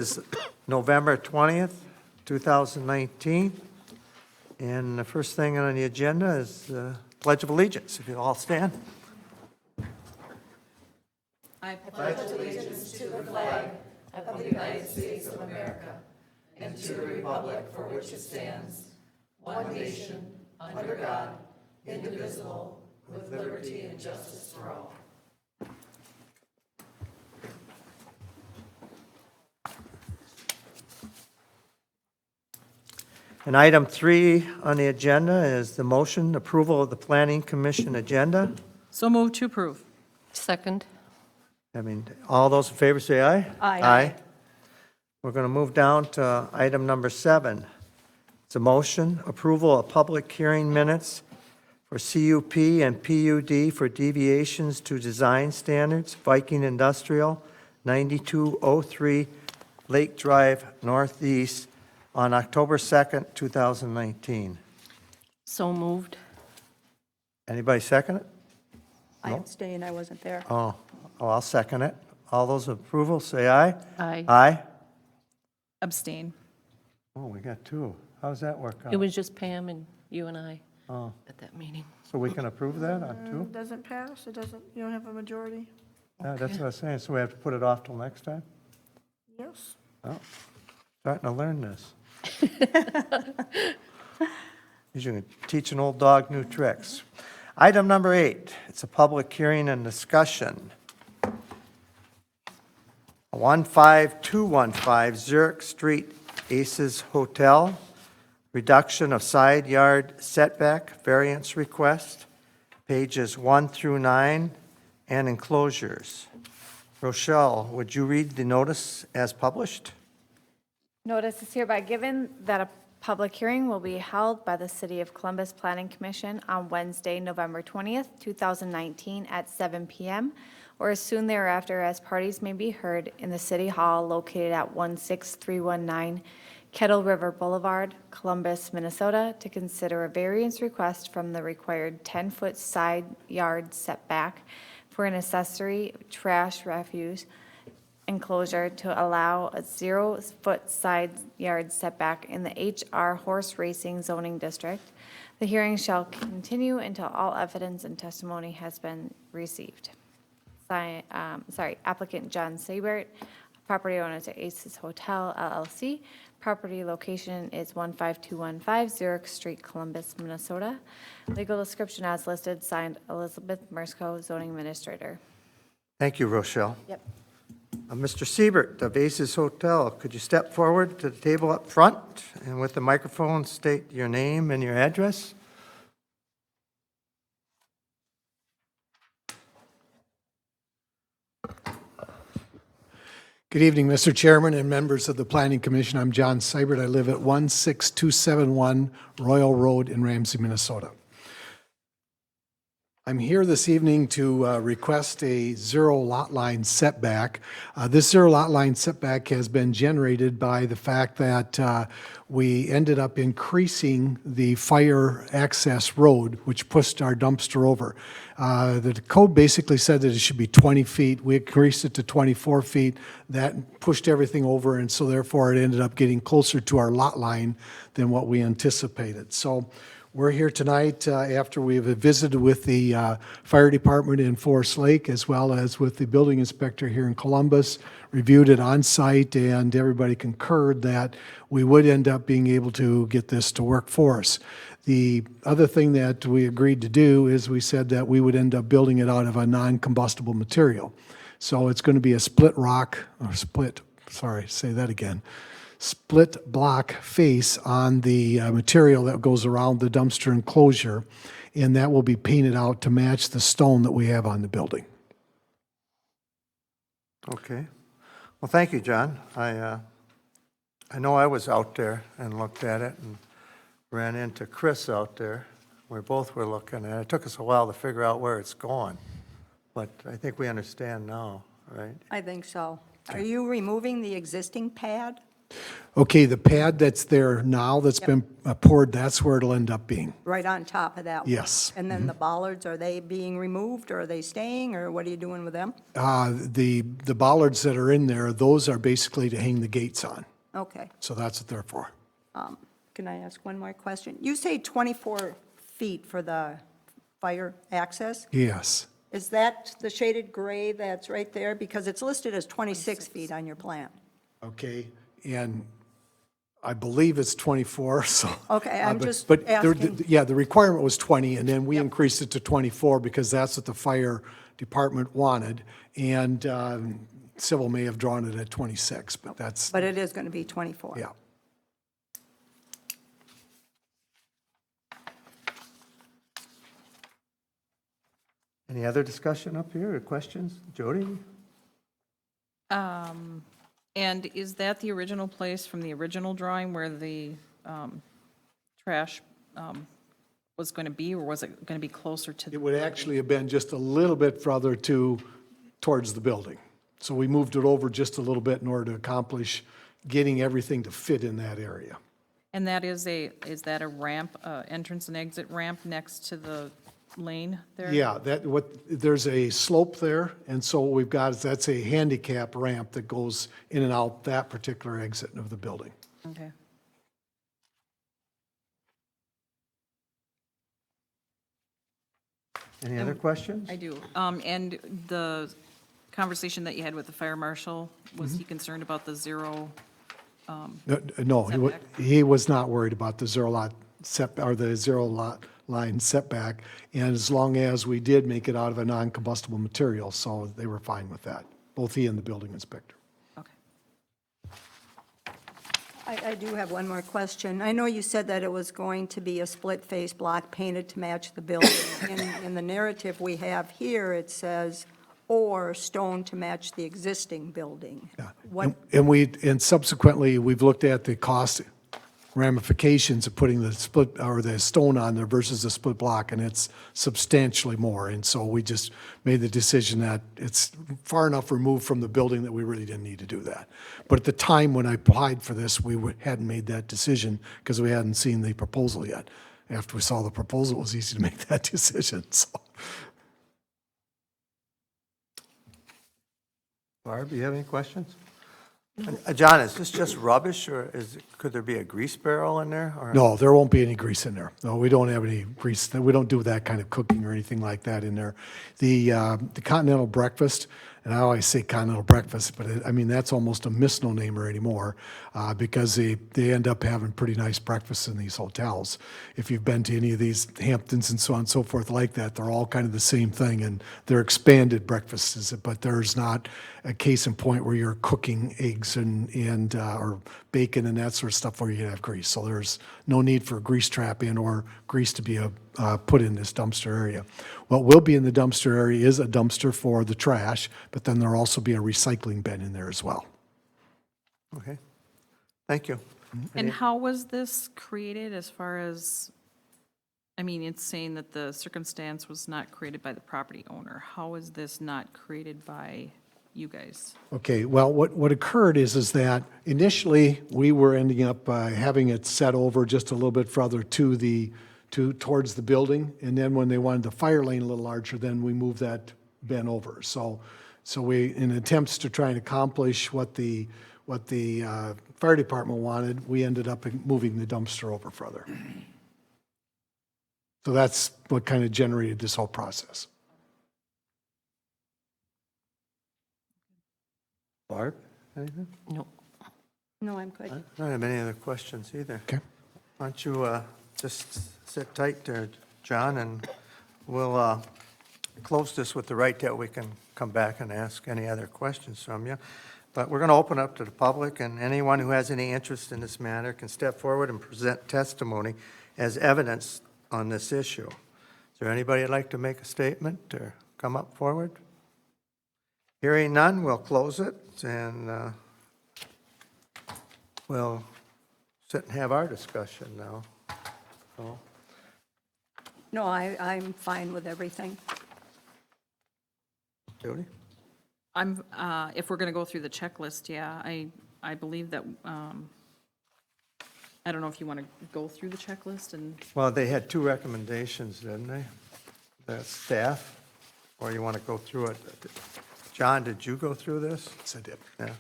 is November 20th, 2019. And the first thing on the agenda is Pledge of Allegiance. If you all stand. And item 3 on the agenda is the motion approval of the Planning Commission agenda. So move to approve. Second. All those in favor say aye. Aye. Aye. We're going to move down to item number 7. It's a motion approval of public hearing minutes for CUP and PUD for deviations to design standards, Viking Industrial, 9203 Lake Drive Northeast, on October 2nd, 2019. So moved. Anybody second it? I No? abstain, I wasn't there. Oh, I'll second it. All those in approval, say aye. Aye. Aye? Abstain. Oh, we got 2. How does that work out? It was just Pam and you and I Oh, at that meeting. so we can approve that on 2? Doesn't pass, it doesn't, you don't have a majority? Yeah, that's what I was saying, so we have to put it off till next time? Yes. Oh, starting to learn this. You can teach an old dog new tricks. Item number 8, it's a public hearing and discussion. 15215 Zurich Street Aces Hotel, reduction of side yard setback variance request, pages 1 through 9, and enclosures. Rochelle, would you read the notice as published? Notice is hereby given that a public hearing will be held by the City of Columbus Planning Commission on Wednesday, November 20th, 2019 at 7 p.m. or as soon thereafter as parties may be heard in the City Hall located at 16319 Kettle River Boulevard, Columbus, Minnesota, to consider a variance request from the required 10-foot side yard setback for an accessory trash refuse enclosure to allow a 0-foot side yard setback in the HR Horse Racing zoning district. The hearing shall continue until all evidence and testimony has been received. Applicant John Seibert, property owner to Aces Hotel LLC. Property location is 15215 Zurich Street, Columbus, Minnesota. Legal description as listed, signed Elizabeth Mersko, zoning administrator. Thank you, Rochelle. Yep. Mr. Siebert of Aces Hotel, could you step forward to the table up front and with the microphone state your name and your address? Good evening, Mr. Chairman and members of the Planning Commission. I'm John Seibert. I live at 16271 Royal Road in Ramsey, Minnesota. I'm here this evening to request a zero lot line setback. This zero lot line setback has been generated by the fact that we ended up increasing the fire access road, which pushed our dumpster over. The code basically said that it should be 20 feet. We increased it to 24 feet. That pushed everything over, and so therefore it ended up getting closer to our lot line than what we anticipated. So we're here tonight after we've visited with the fire department in Forest Lake as well as with the building inspector here in Columbus, reviewed it on site, and everybody concurred that we would end up being able to get this to work for us. The other thing that we agreed to do is we said that we would end up building it out of a non-combustible material. So it's going to be a split block face on the material that goes around the dumpster enclosure, and that will be painted out to match the stone that we have on the building. Okay. Well, thank you, John. I know I was out there and looked at it and ran into Chris out there. We both were looking at it. It took us a while to figure out where it's going, but I think we understand now, right? I think so. Are you removing the existing pad? Okay, the pad that's there now, that's been poured, that's where it'll end up being. Right on top of that one? Yes. And then the bollards, are they being removed, or are they staying, or what are you doing with them? The bollards that are in there, those are basically to hang the gates on. Okay. So that's what they're for. Can I ask one more question? You say 24 feet for the fire access? Yes. Is that the shaded gray that's right there? Because it's listed as 26 feet on your plan. Okay, and I believe it's 24, so. Okay, I'm but- just but there- asking. Yeah, the requirement was 20, and then we increased it to 24 because that's what the fire department wanted. And Civil may have drawn it at 26, but that's, But it is going to be 24? yeah. Any other discussion up here or questions? Jody? And is that the original place from the original drawing where the trash was going to be, or was it going to be closer to? It would actually have been just a little bit further towards the building. So we moved it over just a little bit in order to accomplish getting everything to fit in that area. And that is that a ramp, entrance and exit ramp next to the lane there? Yeah, there's a slope there, and so what we've got is that's a handicap ramp that goes in and out that particular exit of the building. Okay. Any other questions? I do. And the conversation that you had with the fire marshal, was he concerned about the zero? No, Setback. he was not worried about the zero lot line setback, and as long as we did make it out of a non-combustible material, so they were fine with that, both he and the building inspector. Okay. I do have one more question. I know you said that it was going to be a split-face block painted to match the building. In the narrative we have here, it says, or stone to match the existing building. Yeah. What, And subsequently, we've looked at the cost ramifications of putting the split, or the stone on there versus the split block, and it's substantially more. And so we just made the decision that it's far enough removed from the building that we really didn't need to do that. But at the time when I applied for this, we hadn't made that decision because we hadn't seen the proposal yet. After we saw the proposal, it was easy to make that decision, so. Barb, do you have any questions? John, is this just rubbish, or could there be a grease barrel in there? Or- No, there won't be any grease in there. No, we don't have any grease. We don't do that kind of cooking or anything like that in there. The continental breakfast, and I always say continental breakfast, but I mean, that's almost a misnomer anymore because they end up having pretty nice breakfasts in these hotels. If you've been to any of these Hamptons and so on and so forth like that, they're all kind of the same thing, and they're expanded breakfasts, but there's not a case in point where you're cooking eggs and or bacon and that sort of stuff where you have grease. So there's no need for a grease trap in or grease to be put in this dumpster area. What will be in the dumpster area is a dumpster for the trash, but then there'll also be a recycling bin in there as well. Okay, thank you. And how was this created as far as, I mean, it's saying that the circumstance was not created by the property owner. How is this not created by you guys? Okay, well, what occurred is that initially, we were ending up having it set over just a little bit further towards the building, and then when they wanted the fire lane a little larger, then we moved that bin over. So we, in attempts to try and accomplish what the fire department wanted, we ended up moving the dumpster over further. So that's what kind of generated this whole process. Barb, anything? No. no, I'm good. I don't have any other questions either. Okay. Why don't you just sit tight there, John, and we'll close this with the right that we can come back and ask any other questions from you. But we're going to open up to the public, and anyone who has any interest in this matter can step forward and present testimony as evidence on this issue. Is there anybody that'd like to make a statement or come up forward? Hearing none, we'll close it, and we'll sit and have our discussion now. So, No, I'm fine with everything. Jody? I'm, if we're going to go through the checklist, yeah, I I believe that, I don't know if you want to go through the checklist and, Well, they had two recommendations, didn't they? The staff, or you want to go through it? John, did you go through this? Yes, I did. Yeah.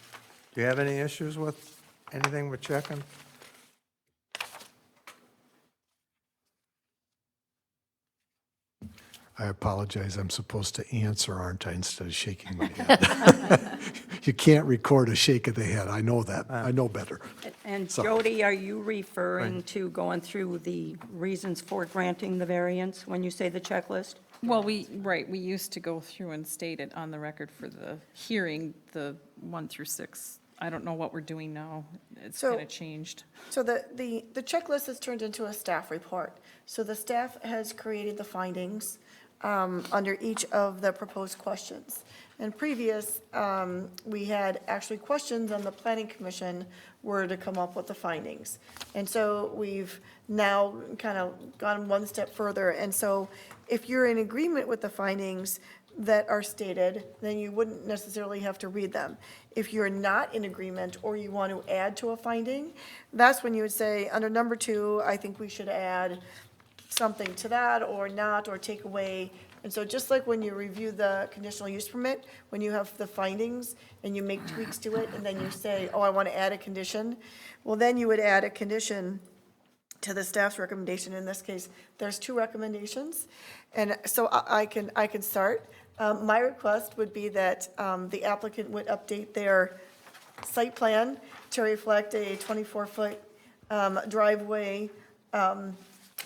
Do you have any issues with anything we're checking? I apologize, I'm supposed to answer, aren't I, instead of shaking my head? You can't record a shake of the head, I know that, I know better. And So- Jody, are you referring to going through the reasons for granting the variance when you say the checklist? well, we used to go through and state it on the record for the hearing, the 1 through 6. I don't know what we're doing now. It's So- kind of changed. So the checklist has turned into a staff report. So the staff has created the findings under each of the proposed questions. And previous, we had actually questions and the planning commission were to come up with the findings. And so we've now kind of gone one step further. And so if you're in agreement with the findings that are stated, then you wouldn't necessarily have to read them. If you're not in agreement or you want to add to a finding, that's when you would say, under number 2, I think we should add something to that or not, or take away. And so just like when you review the conditional use permit, when you have the findings and you make tweaks to it, and then you say, oh, I want to add a condition, well, then you would add a condition to the staff's recommendation. In this case, there's 2 recommendations. And so I can start. My request would be that the applicant would update their site plan to reflect a 24-foot driveway,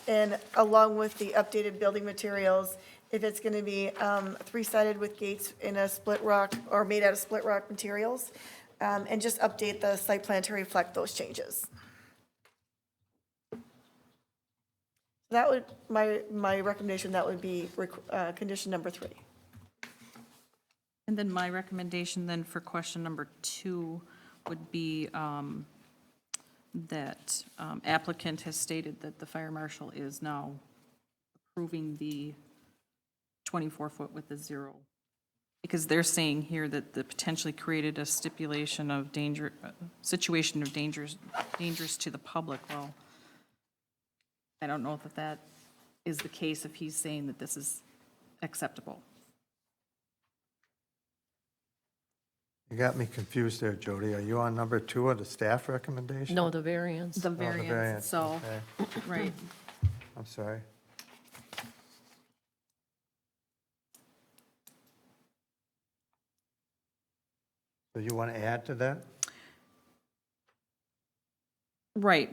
and along with the updated building materials, if it's going to be 3-sided with gates in a split rock or made out of split rock materials, and just update the site plan to reflect those changes. That would, my recommendation, that would be condition number 3. And then my recommendation then for question number 2 would be that applicant has stated that the fire marshal is now approving the 24-foot with the 0. Because they're saying here that the potentially created a stipulation of danger, situation of dangerous to the public. Well, I don't know if that is the case if he's saying that this is acceptable. You got me confused there, Jody. Are you on number 2 of the staff recommendation? No, the variance. The Oh, the variance, so, okay. right. I'm sorry. So you want to add to that? Right,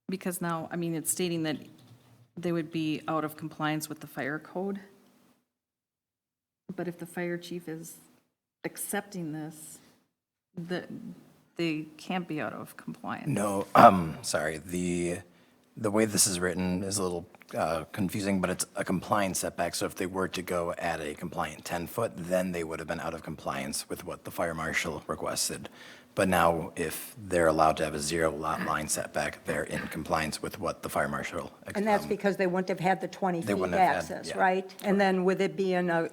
because now, I mean, it's stating that they would be out of compliance with the fire code. But if the fire chief is accepting this, they can't be out of compliance. No, sorry, the way this is written is a little confusing, but it's a compliance setback. So if they were to go at a compliant 10-foot, then they would have been out of compliance with what the fire marshal requested. But now, if they're allowed to have a 0 lot line setback, they're in compliance with what the fire marshal. And that's because they wouldn't have had the 20 They feet wouldn't have had- access, yeah. right? And then with it being a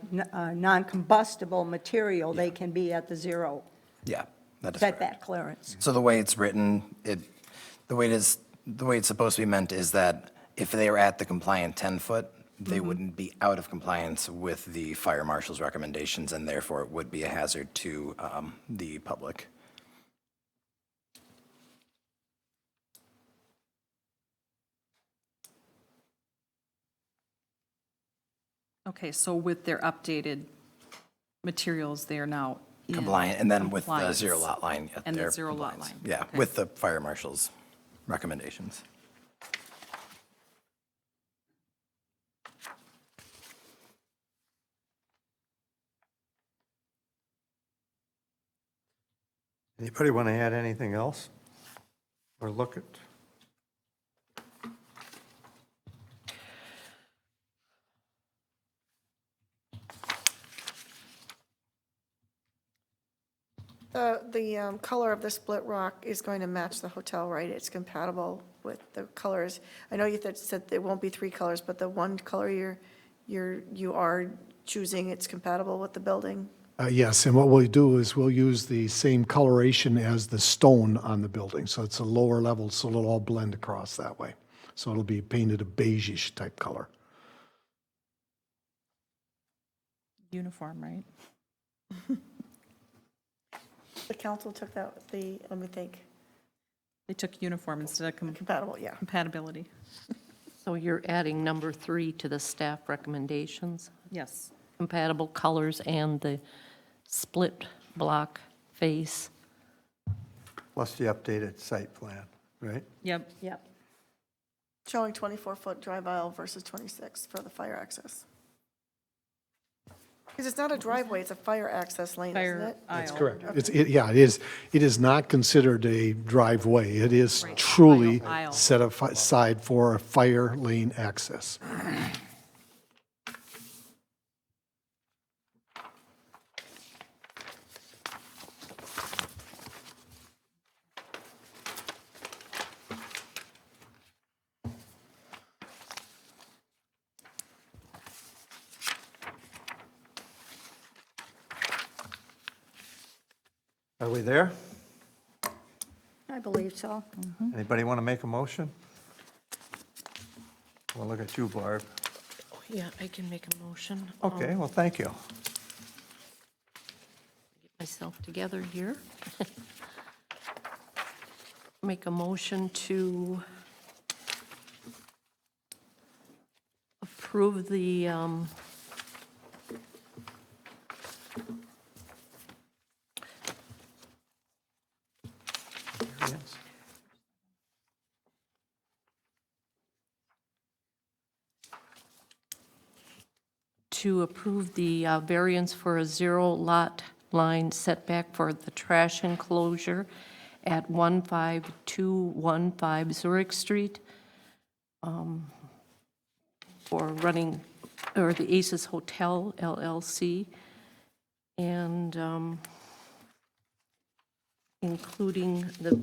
non-combustible material, they can be at the 0 Yeah, that is correct. setback clearance. So the way it's written, the way it's supposed to be meant is that if they were at the compliant 10-foot, they wouldn't be out of compliance with the fire marshal's recommendations, and therefore it would be a hazard to the public. Okay, so with their updated materials, they are now in Compliant, and then with the compliance. 0 lot line. yeah, And the they're 0 lot compliance. line. Yeah, Okay. with the fire marshal's recommendations. Anybody want to add anything else? Or look at? The color of the split rock is going to match the hotel, right? It's compatible with the colors. I know you said there won't be 3 colors, but the one color you are choosing it's compatible with the building. Yes, and what we'll do is we'll use the same coloration as the stone on the building, so it's a lower level, so it'll all blend across that way. So it'll be painted a beige-ish type color. Uniform, right? The council took that, let me think, They took uniform instead of compatible, yeah. compatibility. So you're adding number 3 to the staff recommendations, Yes. compatible colors and the split block face. Plus the updated site plan, right? Yep. Yep. Showing 24-foot drive aisle versus 26 for the fire access. Because it's not a driveway, it's a fire access lane, isn't Fire it? aisle. Correct. Yeah, it is. It is not considered a driveway. It is Right. truly Aisle. set aside for a fire lane access. Are we there? I believe so. Anybody want to make a motion? Well, look at you, Barb. Yeah, I can make a motion. Okay, well, thank you. Get myself together here. Make a motion to approve the, Yes. to approve the variance for a zero lot line setback for the trash enclosure at 15215 Zurich Street for running, or the Aces Hotel LLC, and including the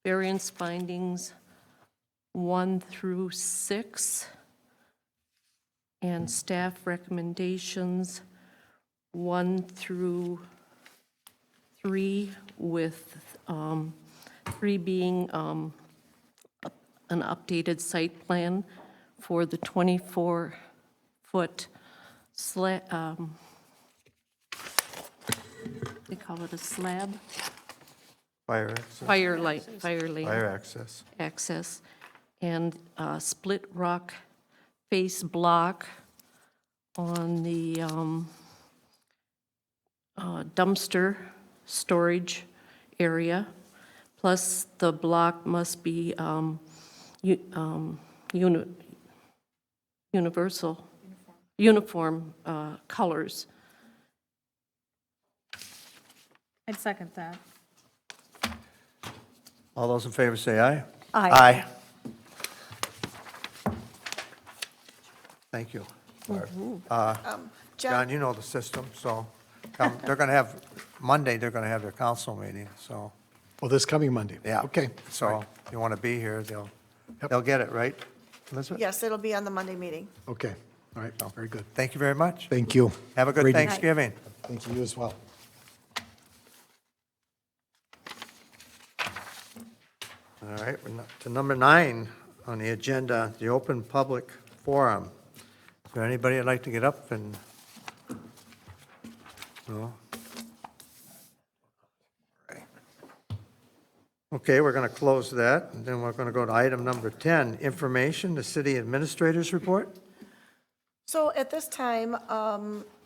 variance findings 1 through 6, and staff recommendations 1 through 3, with 3 being an updated site plan for the 24-foot they call it a slab, Fire access. fire lane Fire access. access, and split rock face block on the dumpster storage area, plus the block must be uniform colors. I'd second that. All those in favor say aye. Aye. Thank you, Barb. John, John, you know the system, so they're going to have, Monday, they're going to have their council meeting, so, Well, this coming Monday? yeah. Okay. So if you want to be here, they'll get it, right, Elizabeth? yes, it'll be on the Monday meeting. Okay, all right, very good. Thank you very much. Thank you. Have a good Great- Thanksgiving. Thank you as well. All right, we're to number 9 on the agenda, the open public forum. Is there anybody that'd like to get up and, no? Okay, we're going to close that, and then we're going to go to item number 10, information, the city administrator's report. So at this time,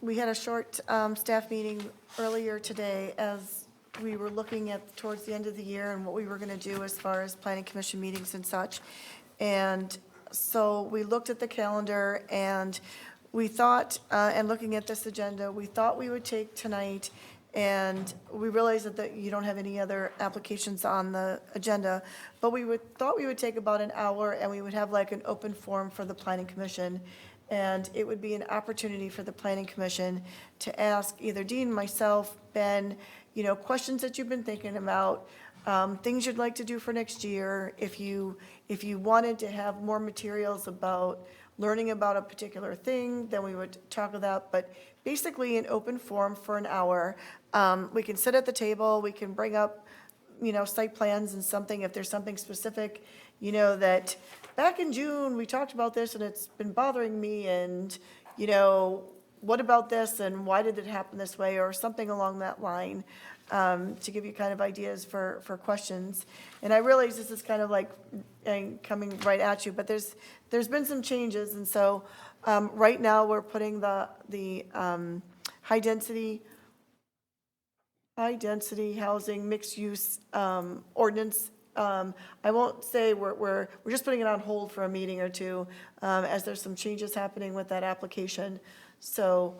we had a short staff meeting earlier today as we were looking at towards the end of the year and what we were going to do as far as planning commission meetings and such. And so we looked at the calendar and we thought, and looking at this agenda, we thought we would take tonight, and we realized that you don't have any other applications on the agenda, but thought we would take about an hour and we would have like an open forum for the planning commission. And it would be an opportunity for the planning commission to ask either Dean, myself, Ben, questions that you've been thinking about, things you'd like to do for next year. If you wanted to have more materials about learning about a particular thing, then we would talk about, but basically an open forum for an hour. We can sit at the table, we can bring up, site plans and something, if there's something specific, that back in June, we talked about this and it's been bothering me, and, what about this and why did it happen this way, or something along that line, to give you kind of ideas for questions. And I realize this is kind of like coming right at you, but there's been some changes, and so right now, we're putting the high-density housing, mixed-use ordinance. I won't say we're just putting it on hold for a meeting or two, as there's some changes happening with that application. So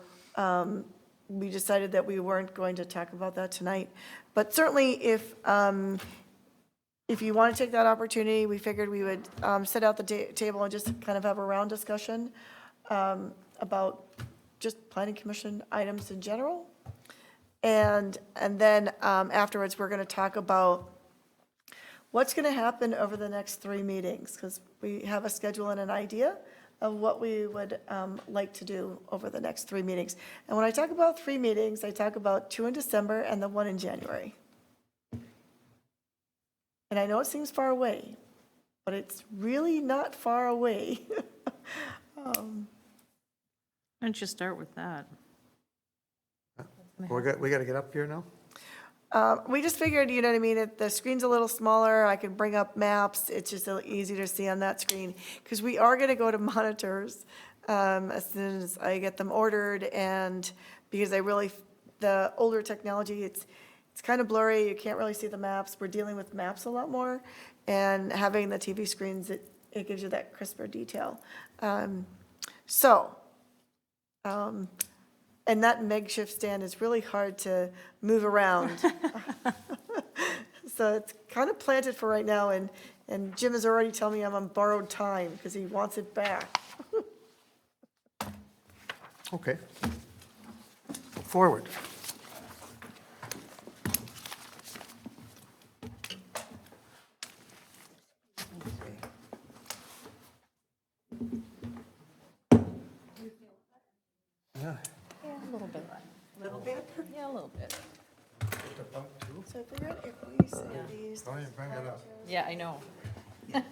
we decided that we weren't going to talk about that tonight. But certainly, if you want to take that opportunity, we figured we would sit out the table and just kind of have a round discussion about just planning commission items in general. And then afterwards, we're going to talk about what's going to happen over the next 3 meetings, because we have a schedule and an idea of what we would like to do over the next 3 meetings. And when I talk about 3 meetings, I talk about 2 in December and the 1 in January. And I know it seems far away, but it's really not far away. Why don't you start with that? We got to get up here now? We just figured, you know what I mean, if the screen's a little smaller, I can bring up maps, it's just a little easier to see on that screen, because we are gonna go to monitors as soon as I get them ordered, and because the older technology, it's kind of blurry, you can't really see the maps, we're dealing with maps a lot more, and having the TV screens, it gives you that crisper detail. And that makeshift stand is really hard to move around. So it's kind of planted for right now, and Jim is already telling me I'm on borrowed time because he wants it back. Okay. Forward. Yeah. A little bit. Little bit. Yeah, a little bit. So I figured if we say these. Don't even bring it up. Yeah, I know. You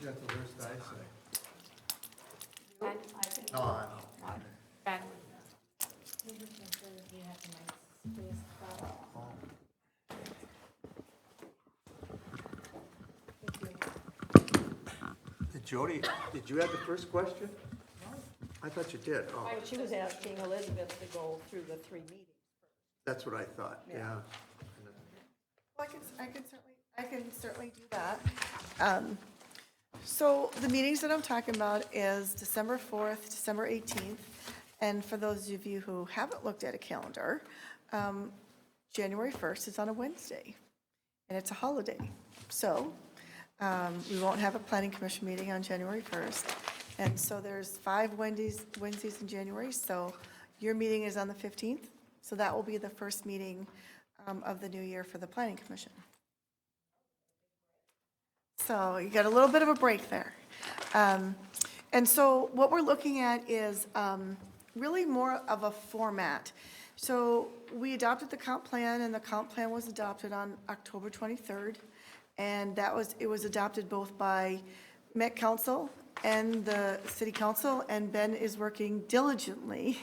got the worst eyesight. No, I know. Jody, did you have the first question? I thought you did. Oh, She was asking Elizabeth to go through the 3 meetings. that's what I thought, yeah. Well, I can certainly do that. So the meetings that I'm talking about is December 4th, December 18th, and for those of you who haven't looked at a calendar, January 1st is on a Wednesday, and it's a holiday. So we won't have a planning commission meeting on January 1st, and so there's 5 Wednesdays in January, so your meeting is on the 15th, so that will be the first meeting of the new year for the planning commission. So you got a little bit of a break there. And so what we're looking at is really more of a format. So we adopted the comp plan, and the comp plan was adopted on October 23rd. And it was adopted both by Met Council and the City Council, and Ben is working diligently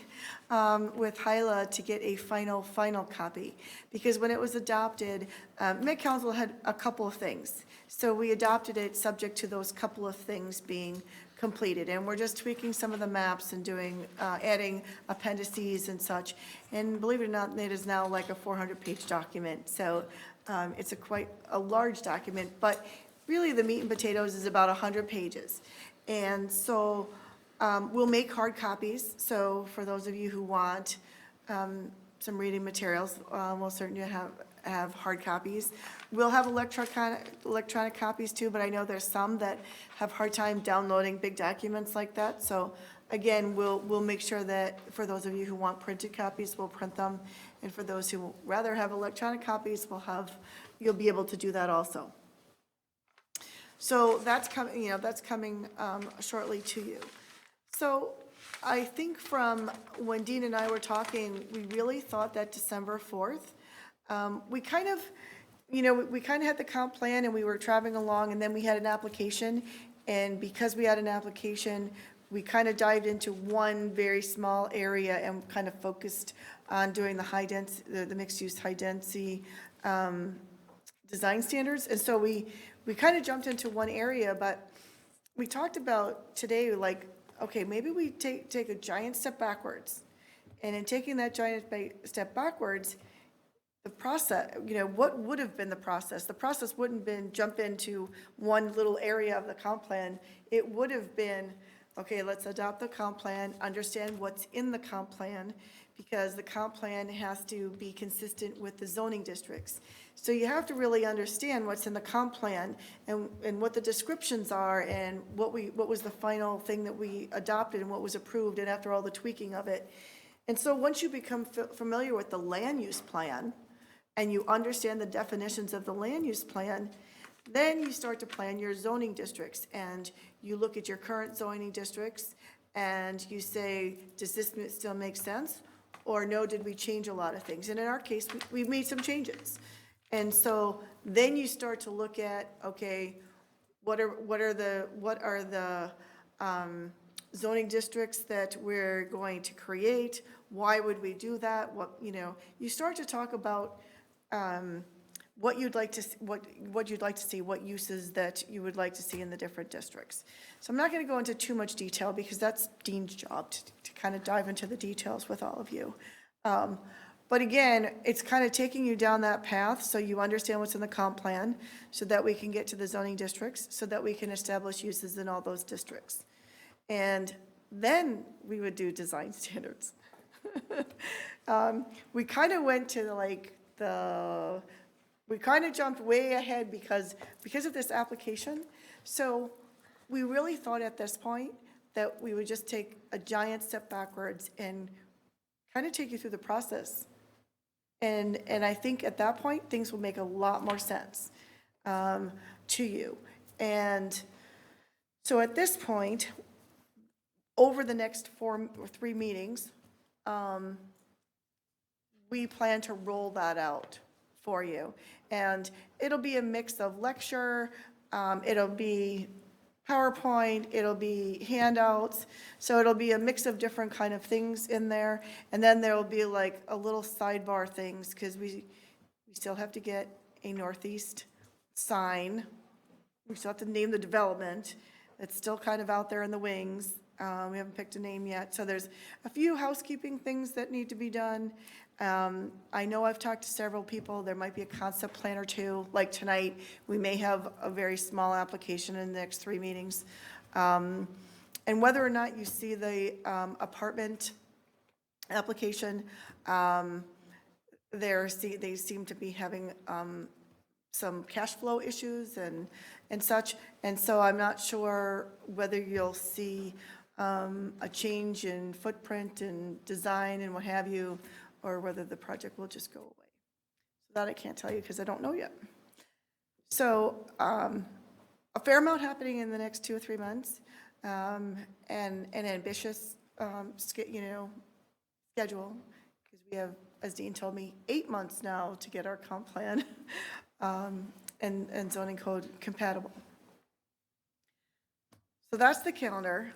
with Hyla to get a final copy. Because when it was adopted, Met Council had a couple of things. So we adopted it subject to those couple of things being completed. And we're just tweaking some of the maps and adding appendices and such. And believe it or not, it is now like a 400-page document. So it's quite a large document, but really the meat and potatoes is about 100 pages. And so we'll make hard copies. So for those of you who want some reading materials, we'll certainly have hard copies. We'll have electronic copies too, but I know there's some that have hard time downloading big documents like that. So again, we'll make sure that for those of you who want printed copies, we'll print them. And for those who rather have electronic copies, you'll be able to do that also. So that's coming, that's coming shortly to you. So I think from when Dean and I were talking, we really thought that December 4th, we kind of had the comp plan and we were traveling along, and then we had an application. And because we had an application, we kind of dived into one very small area and kind of focused on doing the mixed-use high-density design standards. And so we kind of jumped into one area, but we talked about today, like, okay, maybe we take a giant step backwards. And in taking that giant step backwards, the process, what would have been the process? The process wouldn't have been jump into one little area of the comp plan. It would have been, okay, let's adopt the comp plan, understand what's in the comp plan, because the comp plan has to be consistent with the zoning districts. So you have to really understand what's in the comp plan and what the descriptions are and what was the final thing that we adopted and what was approved, and after all the tweaking of it. And so once you become familiar with the land use plan and you understand the definitions of the land use plan, then you start to plan your zoning districts, and you look at your current zoning districts and you say, does this still make sense? Or no, did we change a lot of things? And in our case, we've made some changes. And so then you start to look at, okay, what are the zoning districts that we're going to create? Why would we do that? You start to talk about what you'd like to see, what uses that you would like to see in the different districts. So I'm not going to go into too much detail because that's Dean's job to kind of dive into the details with all of you. But again, it's kind of taking you down that path so you understand what's in the comp plan, so that we can get to the zoning districts, so that we can establish uses in all those districts. And then we would do design standards. We kind of went to we kind of jumped way ahead because of this application. So we really thought at this point that we would just take a giant step backwards and kind of take you through the process. And I think at that point, things will make a lot more sense to you. And so at this point, over the next 4 or 3 meetings, we plan to roll that out for you. And it'll be a mix of lecture, it'll be PowerPoint, it'll be handouts, so it'll be a mix of different kind of things in there. And then there'll be like a little sidebar things, because we still have to get a northeast sign. We still have to name the development. It's still kind of out there in the wings. We haven't picked a name yet. So there's a few housekeeping things that need to be done. I know I've talked to several people. There might be a concept plan or two. Like tonight, we may have a very small application in the next 3 meetings. And whether or not you see the apartment application, they seem to be having some cash flow issues and such. And so I'm not sure whether you'll see a change in footprint and design and what have you, or whether the project will just go away. So that I can't tell you because I don't know yet. So a fair amount happening in the next 2 or 3 months, and an ambitious, schedule, because we have, as Dean told me, 8 months now to get our comp plan and zoning code compatible. So that's the calendar.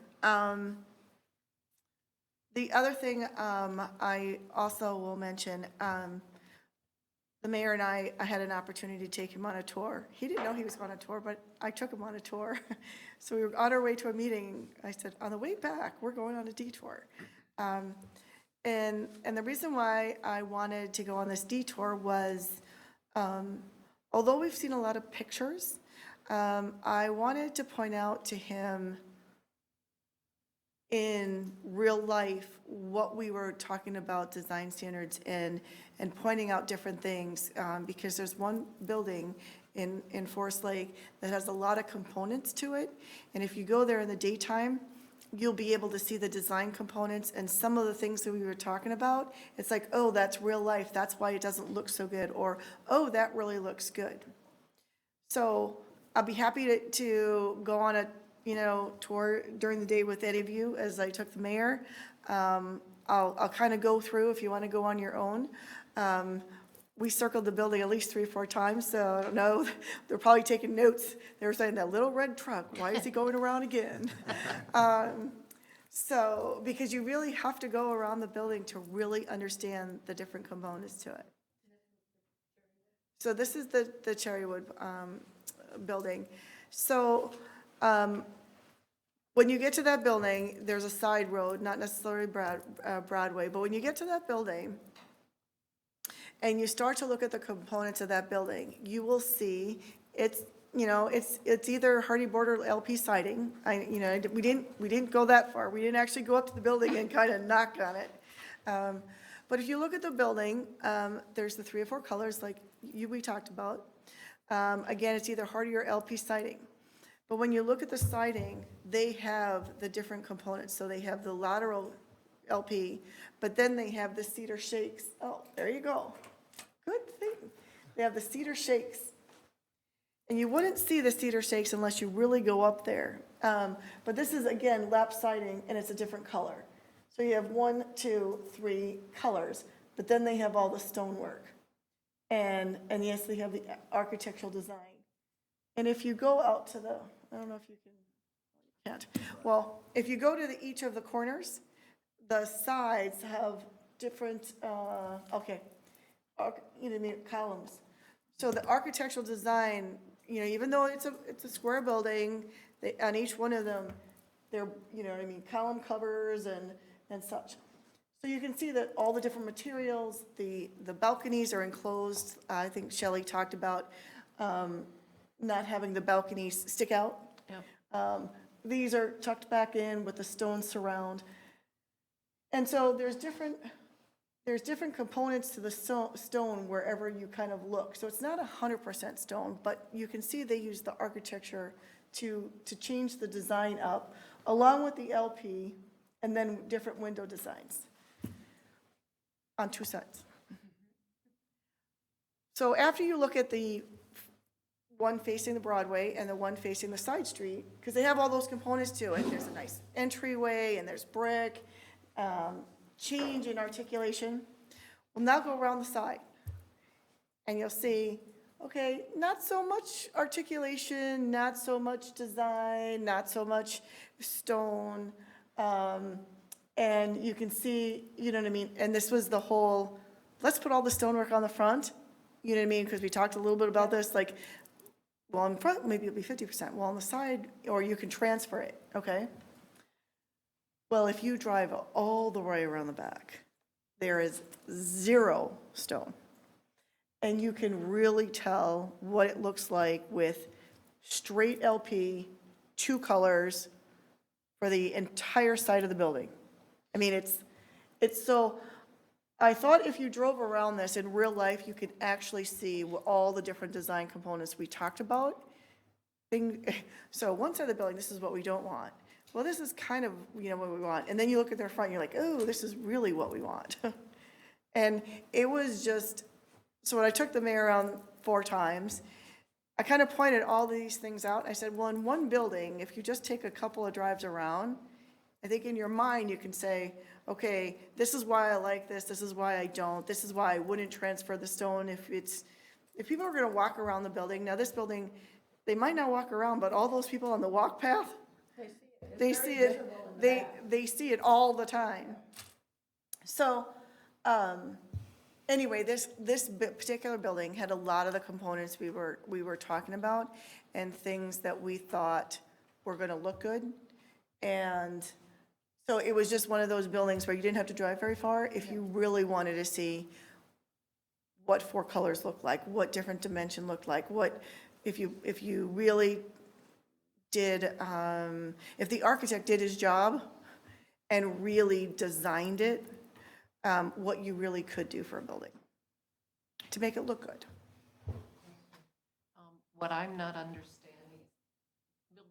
The other thing I also will mention, the mayor and I had an opportunity to take him on a tour. He didn't know he was on a tour, but I took him on a tour. So we were on our way to a meeting. I said, on the way back, we're going on a detour. And the reason why I wanted to go on this detour was, although we've seen a lot of pictures, I wanted to point out to him in real life what we were talking about design standards and pointing out different things, because there's one building in Forest Lake that has a lot of components to it, and if you go there in the daytime, you'll be able to see the design components and some of the things that we were talking about. It's like, oh, that's real life, that's why it doesn't look so good, or, oh, that really looks good. So I'll be happy to go on a, tour during the day with any of you as I took the mayor. I'll kind of go through if you want to go on your own. We circled the building at least 3 or 4 times, so I don't know, they're probably taking notes. They were saying, that little red truck, why is he going around again? So, because you really have to go around the building to really understand the different components to it. So this is the Cherrywood building. So when you get to that building, there's a side road, not necessarily Broadway, but when you get to that building and you start to look at the components of that building, you will see it's either Hardy Board LP siding. We didn't go that far. We didn't actually go up to the building and kind of knock on it. But if you look at the building, there's the 3 or 4 colors like we talked about. Again, it's either Hardy or LP siding. But when you look at the siding, they have the different components. So they have the lateral LP, but then they have the cedar shakes. Oh, there you go. Good thing. They have the cedar shakes. And you wouldn't see the cedar shakes unless you really go up there. But this is, again, lap siding, and it's a different color. So you have 1, 2, 3 colors, but then they have all the stonework. And yes, they have the architectural design. And if you go out to the, I don't know if you can't. Well, if you go to each of the corners, the sides have different, columns. So the architectural design, even though it's a square building, on each one of them, they're, column covers and such. So you can see that all the different materials, the balconies are enclosed. I think Shelley talked about not having the balconies stick out. Yeah. These are tucked back in with the stone surround. And so there's different components to the stone wherever you kind of look. So it's not 100% stone, but you can see they use the architecture to change the design up, along with the LP, and then different window designs on 2 sides. So after you look at the one facing the Broadway and the one facing the side street, because they have all those components to it, there's a nice entryway and there's brick, change in articulation. We'll now go around the side and you'll see, okay, not so much articulation, not so much design, not so much stone, and you can see, you know what I mean? And this was the whole, let's put all the stonework on the front, you know what I mean? Because we talked a little bit about this, like, well, in front, maybe it'll be 50%. Well, on the side, or you can transfer it, okay? Well, if you drive all the way around the back, there is 0 stone. And you can really tell what it looks like with straight LP, 2 colors for the entire side of the building. I mean, it's so, I thought if you drove around this in real life, you could actually see all the different design components we talked about. So one side of the building, this is what we don't want. Well, this is kind of, what we want. And then you look at their front, and you're like, oh, this is really what we want. And it was just, so when I took the mayor around 4 times, I kind of pointed all these things out. I said, well, in one building, if you just take a couple of drives around, I think in your mind you can say, okay, this is why I like this is why I don't, this is why I wouldn't transfer the stone if people are gonna walk around the building. Now this building, they might not walk around, but all those people on the walk path, they see it, they see it all the time. So, anyway, this particular building had a lot of the components we were talking about and things that we thought were gonna look good. And so it was just one of those buildings where you didn't have to drive very far if you really wanted to see what 4 colors looked like, what different dimension looked like, what, if you really did, if the architect did his job and really designed it, what you really could do for a building to make it look good. What I'm not understanding,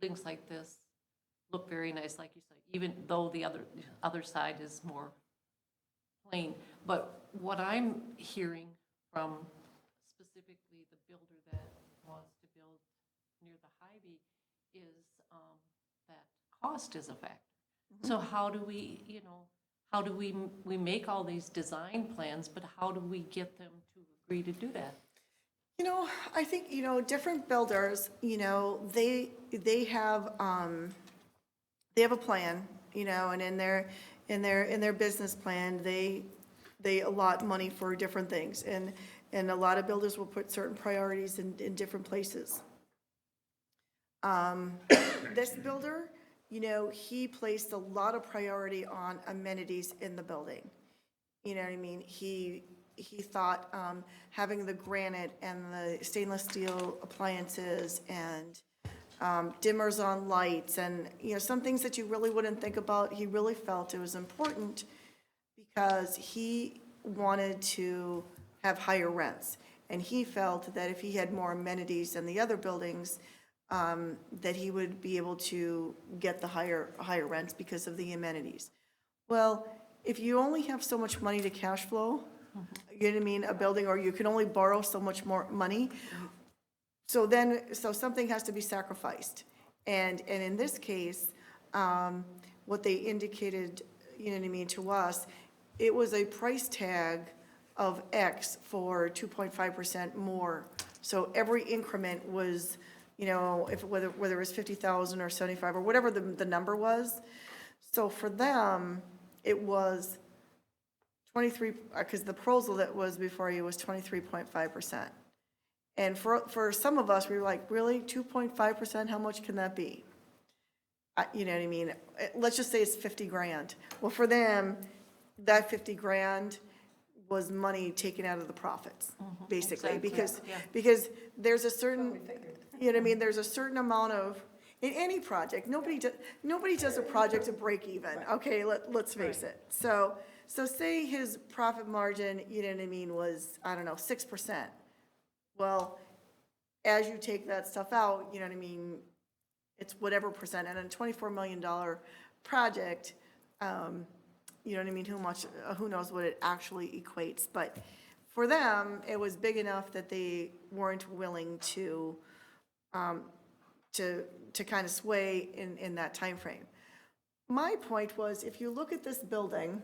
buildings like this, look very nice, like you said, even though the other side is more plain. But what I'm hearing from specifically the builder that wants to build near the Hy-Vee is that cost is a factor. So how do we, how do we make all these design plans, but how do we get them to agree to do that? I think, different builders, they have a plan, and in their business plan, they allot money for different things. And a lot of builders will put certain priorities in different places. This builder, he placed a lot of priority on amenities in the building. You know what I mean? He thought having the granite and the stainless steel appliances and dimmers on lights and, some things that you really wouldn't think about, he really felt it was important because he wanted to have higher rents. And he felt that if he had more amenities than the other buildings, that he would be able to get the higher rents because of the amenities. Well, if you only have so much money to cash flow, you know what I mean, a building, or you can only borrow so much more money, so something has to be sacrificed. And in this case, what they indicated, you know what I mean, to us, it was a price tag of X for 2.5% more. So every increment was, whether it was 50,000 or 75 or whatever the number was. So for them, it was 23, because the proposal that was before you was 23.5%. And for some of us, we were like, really, 2.5%, how much can that be? You know what I mean? Let's just say it's 50 grand. Well, for them, that 50 grand was money taken out of the profits, basically, Exactly. because there's a certain, you know what I mean, there's a certain amount of, in any project, nobody does a project to break even, okay, let's face it. So say his profit margin, you know what I mean, was, I don't know, 6%. Well, as you take that stuff out, you know what I mean, it's whatever percent, and a $24 million project, you know what I mean, who knows what it actually equates, but for them, it was big enough that they weren't willing to kind of sway in that time frame. My point was, if you look at this building,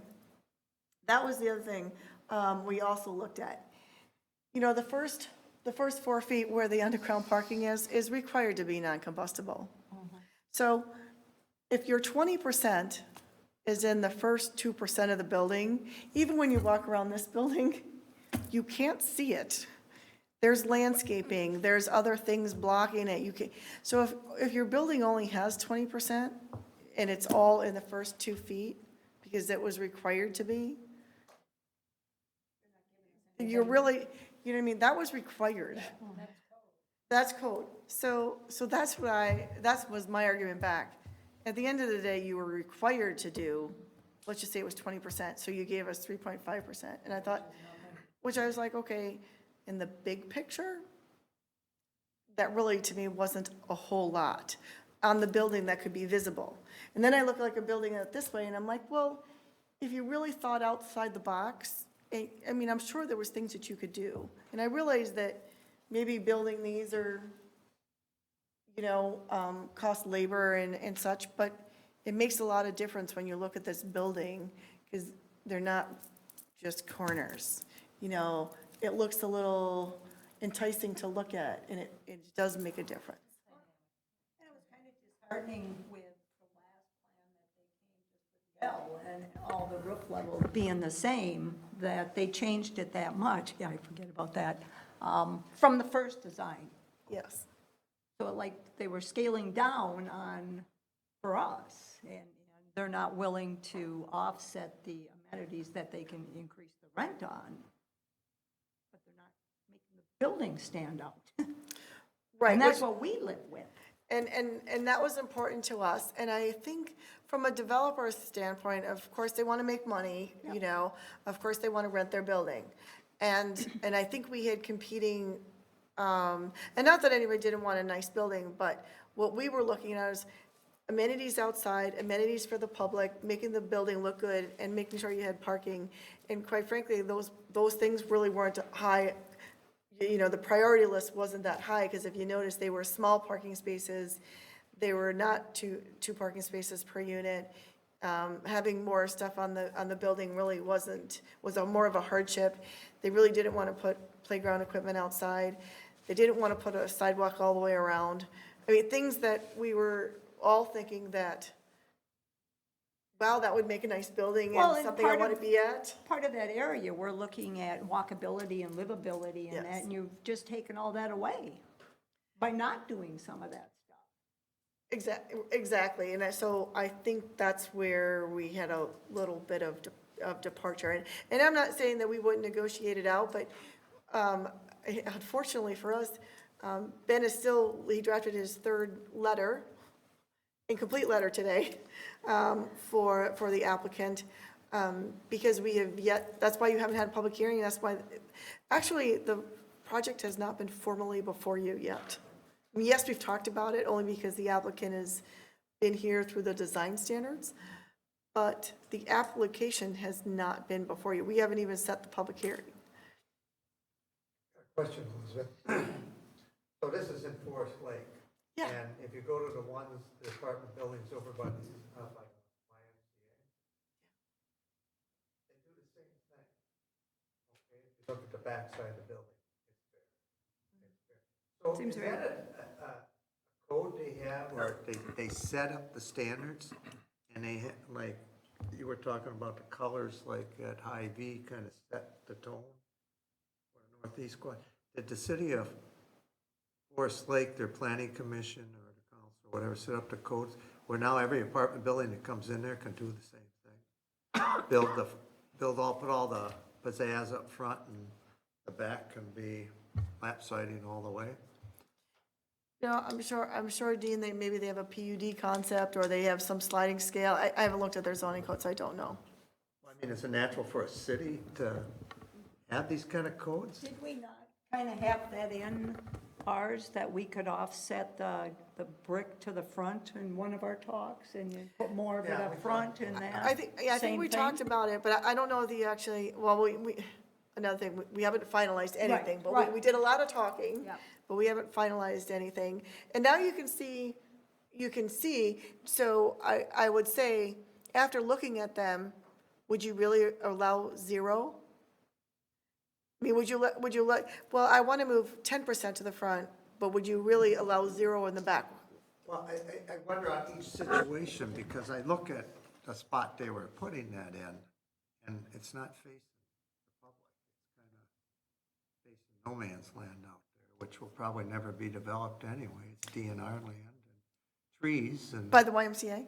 that was the other thing we also looked at. The first 4 feet where the underground parking is required to be non-combustible. So if your 20% is in the first 2% of the building, even when you walk around this building, you can't see it. There's landscaping, there's other things blocking it. So if your building only has 20% and it's all in the first 2 feet, because it was required to be, you're really, you know what I mean, that was required. That's code. So that was my argument back. At the end of the day, you were required to do, let's just say it was 20%, so you gave us 3.5%. And I thought, which I was like, okay, in the big picture, that really, to me, wasn't a whole lot on the building that could be visible. And then I look like a building out this way, and I'm like, well, if you really thought outside the box, I mean, I'm sure there was things that you could do. And I realized that maybe building these are, cost labor and such, but it makes a lot of difference when you look at this building, because they're not just corners. It looks a little enticing to look at, and it does make a difference. And it was kind of disheartening with the last plan that they came just with L and all the roof levels being the same, that they changed it that much. Yeah, I forget about that, from the first design. Yes. So like they were scaling down for us, and they're not willing to offset the amenities that they can increase the rent on, but they're not making the building stand out. Right. And that's what we live with. And that was important to us. And I think from a developer's standpoint, of course, they want to make money, of course, they want to rent their building. And I think we had competing, and not that anybody didn't want a nice building, but what we were looking at is, amenities outside, amenities for the public, making the building look good, and making sure you had parking. And quite frankly, those things really weren't high. You know, the priority list wasn't that high, because if you notice, they were small parking spaces. They were not two parking spaces per unit. Having more stuff on the building really was more of a hardship. They really didn't want to put playground equipment outside. They didn't want to put a sidewalk all the way around. I mean, things that we were all thinking that, wow, that would make a nice building Well, and and something I part want of- to be at. Part of that area, we're looking at walkability and livability and that, Yes. and you've just taken all that away by not doing some of that stuff. Exactly, and so I think that's where we had a little bit of departure. And I'm not saying that we wouldn't negotiate it out, but unfortunately for us, Ben he drafted his third letter, incomplete letter today, for the applicant, because we have yet, that's why you haven't had a public hearing, that's why, actually, the project has not been formally before you yet. I mean, yes, we've talked about it, only because the applicant has been here through the design standards, but the application has not been before you. We haven't even set the public hearing. Question, Elizabeth. So this is in Forest Lake. Yeah. And if you go to the apartment buildings over by the, like YMCA, they do the same thing. Okay, if you look at the backside of the building, it's there. It's there. So Seems is very- that a code they have, or they set up the standards, and they, like, you were talking about the colors, like at Hy-Vee kind of set the tone? Or Northeast Quad, did the city of Forest Lake, their planning commission or the council, or whatever, set up the codes where now every apartment building that comes in there can do the same thing? Put all the pizzazz up front, and the back can be lap siding all the way? No, I'm sure, Dean, maybe they have a PUD concept, or they have some sliding scale. I haven't looked at their zoning codes, so I don't know. I mean, is it natural for a city to have these kind of codes? Did we not kind of have that in ours, that we could offset the brick to the front in one of our talks, and you put more of it Yeah, we up front in that? I think Same we thing? talked about it, but I don't know if you actually, well, another thing, we haven't finalized anything, but right. we did a lot of talking, Yeah. but we haven't finalized anything. And now you can see, so I would say, after looking at them, would you really allow 0? I mean, would you let, well, I want to move 10% to the front, but would you really allow 0 in the back? Well, I wonder on each situation, because I look at the spot they were putting that in, and it's not facing the public. It's kind of facing no man's land out there, which will probably never be developed anyway. It's DNR land and trees and. By the YMCA?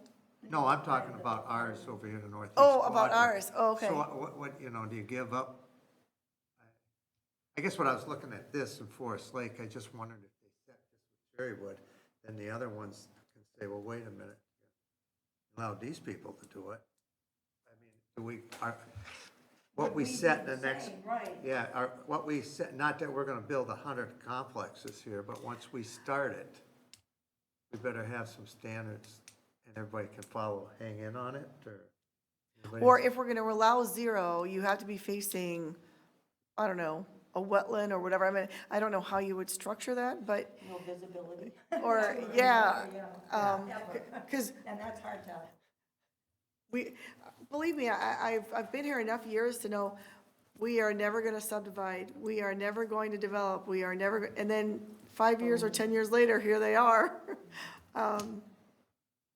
No, I'm talking about ours over here in the northeast. Oh, about quadrant. ours. Oh, okay. So what, do you give up? I guess when I was looking at this in Forest Lake, I just wondered if they set this with Cherrywood, then the other ones can say, well, wait a minute, allow these people to do it. I mean, what we set in the next. Right. Yeah, what we set, not that we're gonna build 100 complexes here, but once we start it, we better have some standards and everybody can follow, hang in on it, or? Or if we're going to allow 0, you have to be facing, I don't know, a wetland or whatever. I mean, I don't know how you would structure that, but, No visibility. or, yeah. Because And that's hard to. believe me, I've been here enough years to know we are never going to subdivide. We are never going to develop. We are never, and then 5 years or 10 years later, here they are.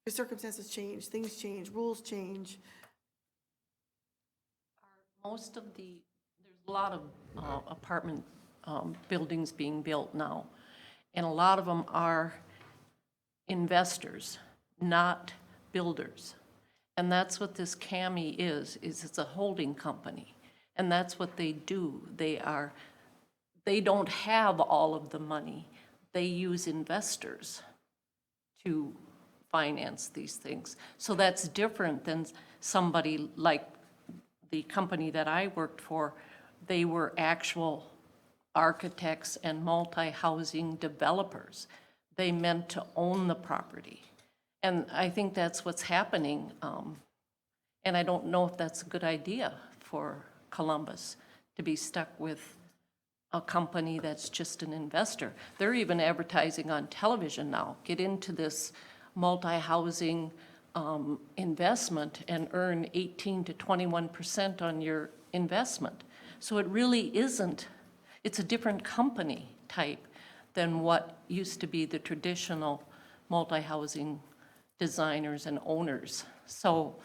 The circumstances change, things change, rules change. Most of there's a lot of apartment buildings being built now, and a lot of them are investors, not builders. And that's what this CAMI is it's a holding company, and that's what they do. They don't have all of the money. They use investors to finance these things. So that's different than somebody like the company that I worked for. They were actual architects and multi-housing developers. They meant to own the property. And I think that's what's happening. And I don't know if that's a good idea for Columbus, to be stuck with a company that's just an investor. They're even advertising on television now, get into this multi-housing investment and earn 18 to 21% on your investment. So it really isn't, it's a different company type than what used to be the traditional multi-housing designers and owners. So,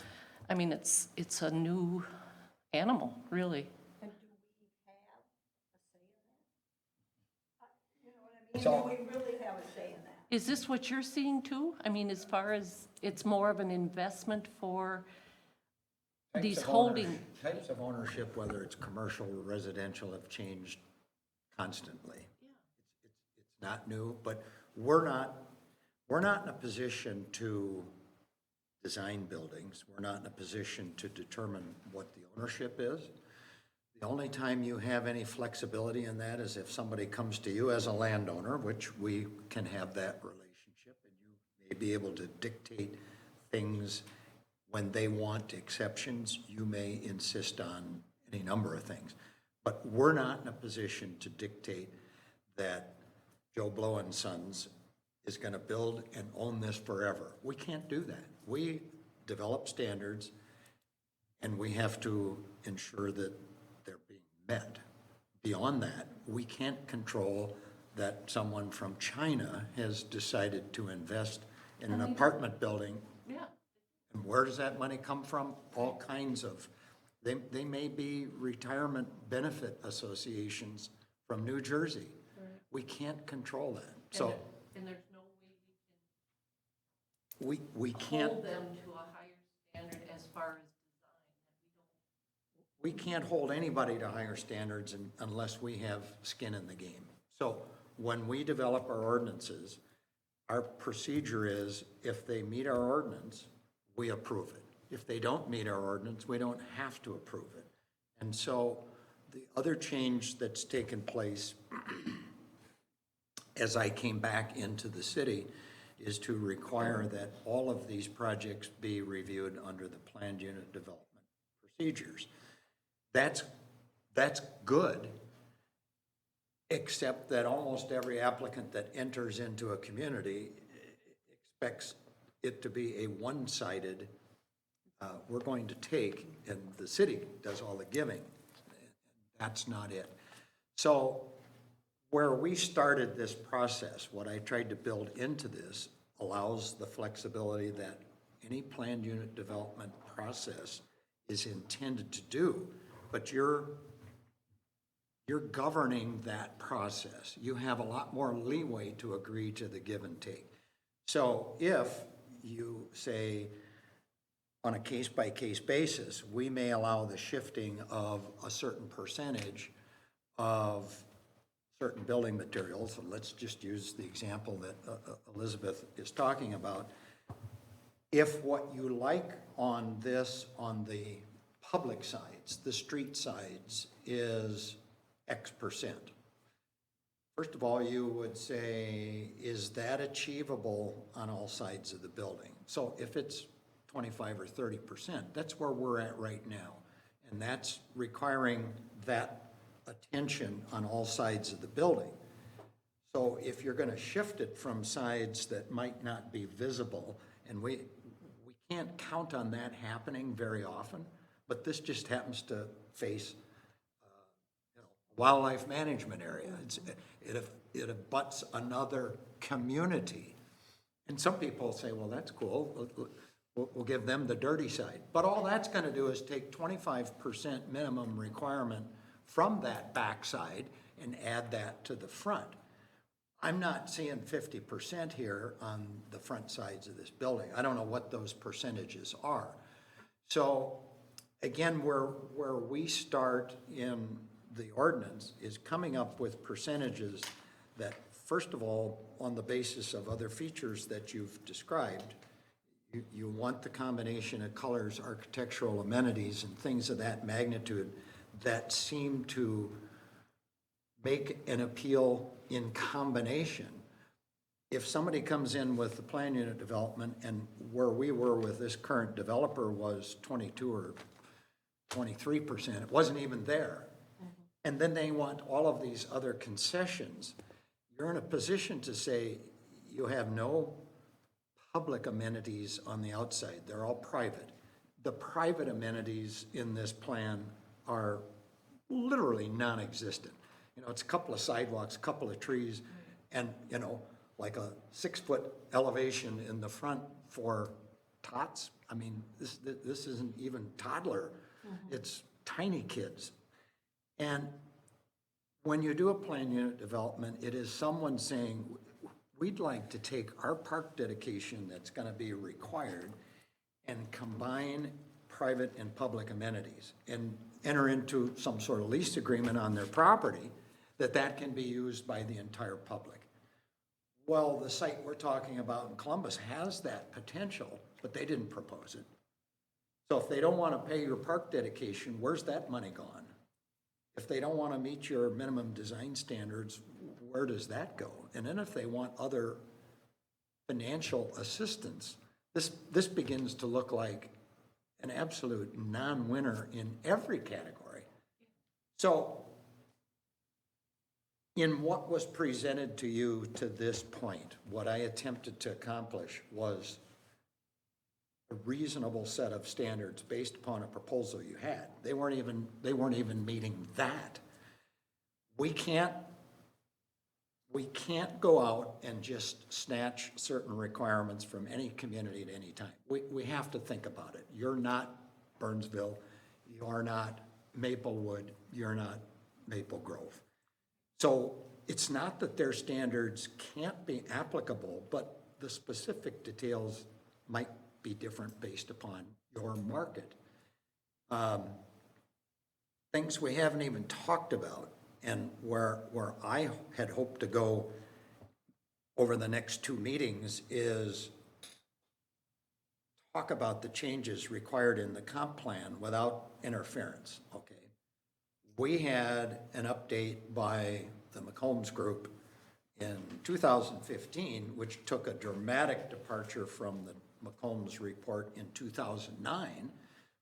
I mean, it's a new animal, really. Is this what you're seeing too? I mean, as far as it's more of an investment for these holding? Types of ownership, whether it's commercial or residential, have changed constantly. It's not new, but we're not in a position to design buildings. We're not in a position to determine what the ownership is. The only time you have any flexibility in that is if somebody comes to you as a landowner, which we can have that relationship, and you may be able to dictate things when they want exceptions. You may insist on any number of things. But we're not in a position to dictate that Joe Blow and Sons is going to build and own this forever. We can't do that. We develop standards, and we have to ensure that they're being met. Beyond that, we can't control that someone from China has decided to invest in an apartment building. Yeah. And where does that money come from? All kinds of, they may be retirement benefit associations from New Jersey. We can't control that. So And there's no way we we can't, hold them to a higher standard as far as we can't hold anybody to higher standards unless we have skin in the game. So when we develop our ordinances, our procedure is if they meet our ordinance, we approve it. If they don't meet our ordinance, we don't have to approve it. And so the other change that's taken place as I came back into the city is to require that all of these projects be reviewed under the planned unit development procedures. That's good, except that almost every applicant that enters into a community expects it to be a one-sided, we're going to take, and the city does all the giving. That's not it. So where we started this process, what I tried to build into this allows the flexibility that any planned unit development process is intended to do, but you're governing that process. You have a lot more leeway to agree to the give and take. So if you say, on a case-by-case basis, we may allow the shifting of a certain percentage of certain building materials, and let's just use the example that Elizabeth is talking about. If what you like on this, on the public sides, the street sides, is X percent, first of all, you would say, is that achievable on all sides of the building? So if it's 25 or 30%, that's where we're at right now. And that's requiring that attention on all sides of the building. So if you're going to shift it from sides that might not be visible, and we can't count on that happening very often, but this just happens to face wildlife management area. It abuts another community. And some people say, well, that's cool. We'll give them the dirty side. But all that's going to do is take 25% minimum requirement from that backside and add that to the front. I'm not seeing 50% here on the front sides of this building. I don't know what those percentages are. So again, where we start in the ordinance is coming up with percentages that, first of all, on the basis of other features that you've described, you want the combination of colors, architectural amenities, and things of that magnitude that seem to make an appeal in combination. if somebody comes in with the plan unit development, and where we were with this current developer was 22 or 23%, it wasn't even there, and then they want all of these other concessions, you're in a position to say you have no public amenities on the outside, they're all private. The private amenities in this plan are literally non-existent. You know, it's a couple of sidewalks, a couple of trees, and, you know, like a 6-foot elevation in the front for tots. I mean, this isn't even toddler, it's tiny kids. And when you do a plan unit development, it is someone saying, we'd like to take our park dedication that's gonna be required and combine private and public amenities and enter into some sort of lease agreement on their property that can be used by the entire public. Well, the site we're talking about in Columbus has that potential, but they didn't propose it. So if they don't want to pay your park dedication, where's that money gone? If they don't want to meet your minimum design standards, where does that go? And then if they want other financial assistance, this begins to look like an absolute non-winner in every category. So in what was presented to you to this point, what I attempted to accomplish was a reasonable set of standards based upon a proposal you had. They weren't even meeting that. We can't go out and just snatch certain requirements from any community at any time. We have to think about it. You're not Burnsville, you are not Maplewood, you're not Maple Grove. So it's not that their standards can't be applicable, but the specific details might be different based upon your market. Things we haven't even talked about, and where I had hoped to go over the next 2 meetings is talk about the changes required in the comp plan without interference, okay? We had an update by the McCombs Group in 2015, which took a dramatic departure from the McCombs report in 2009,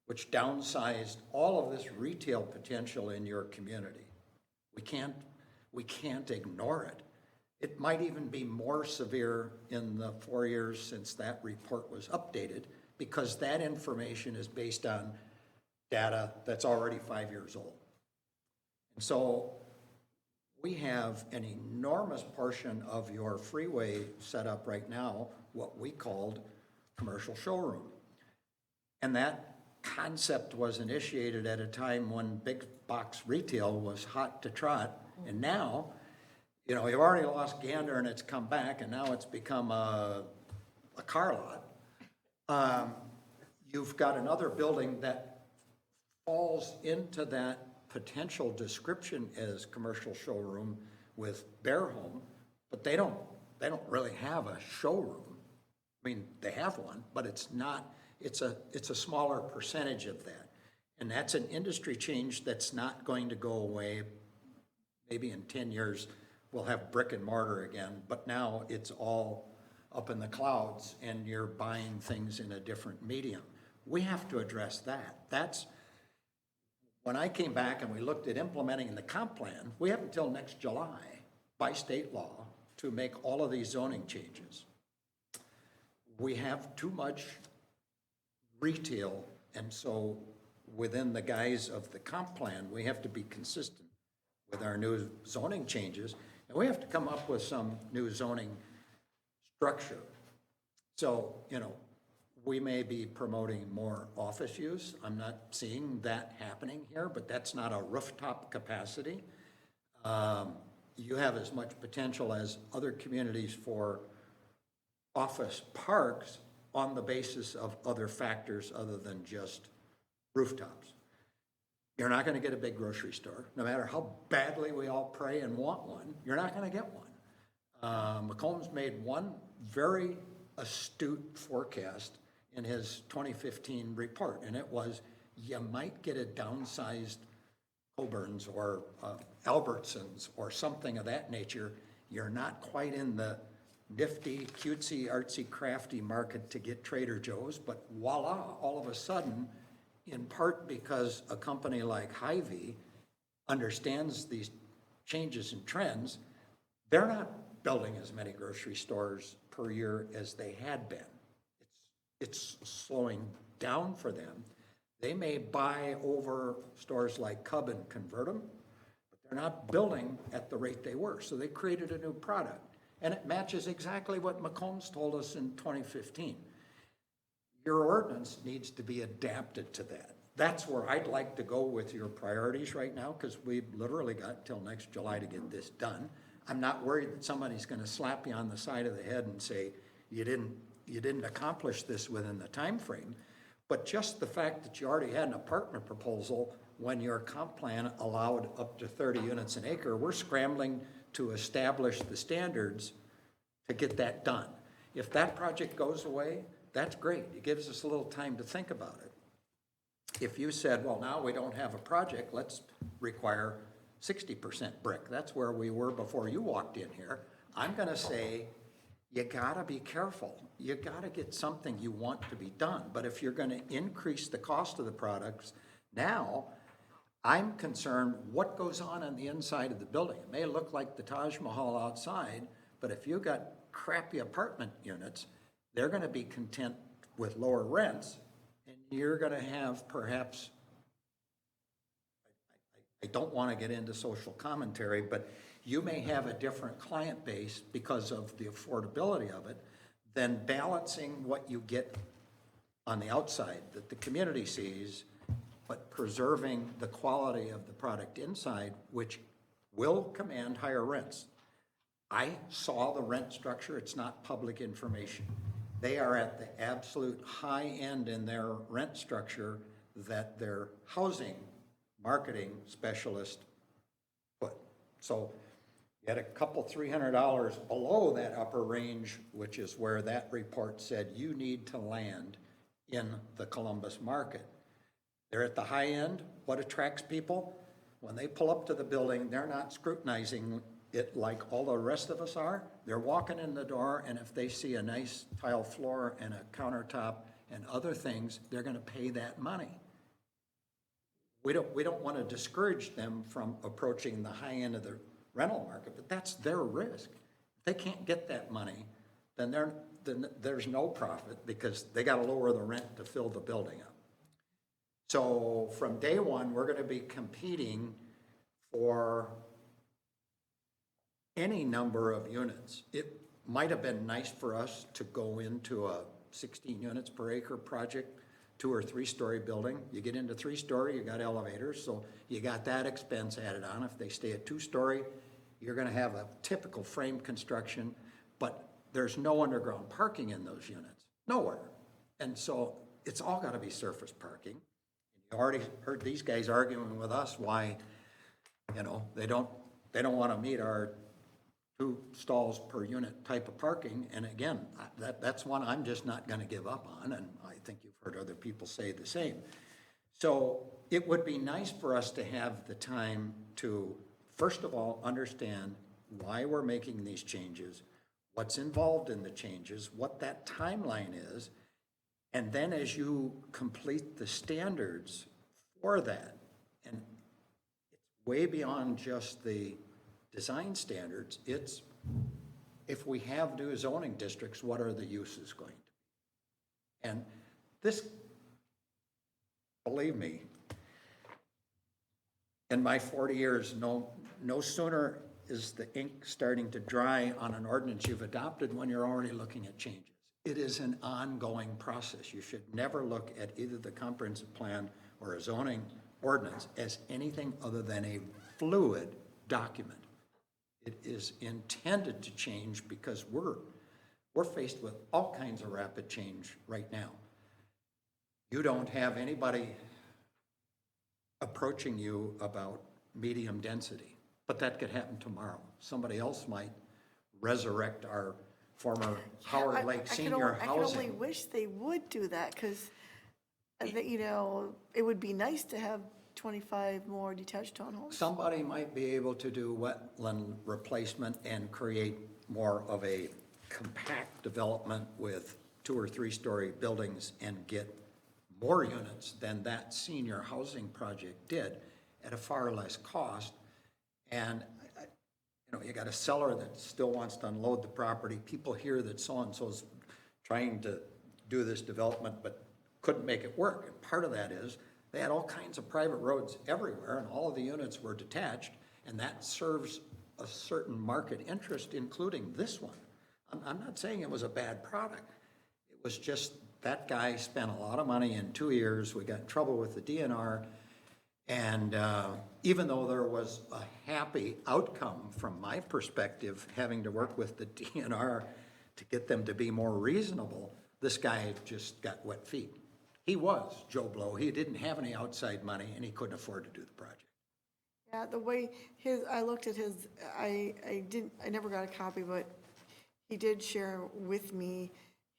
which downsized all of this retail potential in your community. We can't ignore it. It might even be more severe in the 4 years since that report was updated, because that information is based on data that's already 5 years old. And so we have an enormous portion of your freeway set up right now, what we called commercial showroom. And that concept was initiated at a time when big box retail was hot to trot. And now, you know, you've already lost Gander and it's come back, and now it's become a car lot. You've got another building that falls into that potential description as commercial showroom with Bear Home, but they don't really have a showroom. I mean, they have one, but it's a smaller percentage of that. And that's an industry change that's not going to go away. Maybe in 10 years, we'll have brick and mortar again, but now it's all up in the clouds and you're buying things in a different medium. We have to address that. That's when I came back and we looked at implementing the comp plan, we have until next July by state law to make all of these zoning changes. We have too much retail, and so within the guise of the comp plan, we have to be consistent with our new zoning changes, and we have to come up with some new zoning structure. So, you know, we may be promoting more office use. I'm not seeing that happening here, but that's not a rooftop capacity. You have as much potential as other communities for office parks on the basis of other factors other than just rooftops. You're not going to get a big grocery store. No matter how badly we all pray and want one, you're not going to get one. McCombs made one very astute forecast in his 2015 report, and it was you might get a downsized Coburn's or Albertsons or something of that nature. You're not quite in the nifty, cutesy, artsy, crafty market to get Trader Joe's, but voila, all of a sudden, in part because a company like Hy-Vee understands these changes and trends, they're not building as many grocery stores per year as they had been. It's slowing down for them. They may buy over stores like Cub and convert them, but they're not building at the rate they were. So they created a new product. And it matches exactly what McCombs told us in 2015. Your ordinance needs to be adapted to that. That's where I'd like to go with your priorities right now, because we've literally got till next July to get this done. I'm not worried that somebody's gonna slap you on the side of the head and say, you didn't accomplish this within the time frame. But just the fact that you already had an apartment proposal when your comp plan allowed up to 30 units an acre, we're scrambling to establish the standards to get that done. If that project goes away, that's great. It gives us a little time to think about it. If you said, well, now we don't have a project, let's require 60% brick. That's where we were before you walked in here. I'm gonna say, you gotta be careful. You gotta get something you want to be done. But if you're gonna increase the cost of the products now, I'm concerned what goes on the inside of the building. It may look like the Taj Mahal outside, but if you got crappy apartment units, they're gonna be content with lower rents, and you're gonna have perhaps, I don't wanna get into social commentary, but you may have a different client base because of the affordability of it than balancing what you get on the outside that the community sees, but preserving the quality of the product inside, which will command higher rents. I saw the rent structure. It's not public information. They are at the absolute high end in their rent structure that their housing marketing specialist put. So you had a couple $300 below that upper range, which is where that report said you need to land in the Columbus market. They're at the high end. What attracts people? When they pull up to the building, they're not scrutinizing it like all the rest of us are. They're walking in the door, and if they see a nice tile floor and a countertop and other things, they're gonna pay that money. We don't want to discourage them from approaching the high end of the rental market, but that's their risk. If they can't get that money, then there's no profit because they got to lower the rent to fill the building up. So from day one, we're going to be competing for any number of units. It might have been nice for us to go into a 16 units per acre project, 2 or 3 story building. You get into 3 story, you got elevators, so you got that expense added on. If they stay at 2 story, you're gonna have a typical frame construction, but there's no underground parking in those units, nowhere. And so it's all gotta be surface parking. You already heard these guys arguing with us why, you know, they don't wanna meet our 2 stalls per unit type of parking. And again, that's one I'm just not gonna give up on, and I think you've heard other people say the same. So it would be nice for us to have the time to, first of all, understand why we're making these changes, what's involved in the changes, what that timeline is, and then as you complete the standards for that, and it's way beyond just the design standards, it's if we have new zoning districts, what are the uses going to be? And this, believe me, in my 40 years, no sooner is the ink starting to dry on an ordinance you've adopted when you're already looking at changes. It is an ongoing process. You should never look at either the comprehensive plan or a zoning ordinance as anything other than a fluid document. It is intended to change because we're faced with all kinds of rapid change right now. You don't have anybody approaching you about medium density, but that could happen tomorrow. Somebody else might resurrect our former Howard Lake senior I can only housing. wish they would do that, because, you know, it would be nice to have 25 more detached townhomes. Somebody might be able to do wetland replacement and create more of a compact development with 2 or 3-story buildings and get more units than that senior housing project did at a far less cost. And, you got a seller that still wants to unload the property. People hear that so-and-so's trying to do this development but couldn't make it work. And part of that is they had all kinds of private roads everywhere, and all of the units were detached, and that serves a certain market interest, including this one. I'm not saying it was a bad product. It was just that guy spent a lot of money in 2 years. We got in trouble with the DNR. And even though there was a happy outcome from my perspective, having to work with the DNR to get them to be more reasonable, this guy just got wet feet. He was Joe Blow. He didn't have any outside money, and he couldn't afford to do the project. Yeah, the way I looked at his, I never got a copy, but he did share with me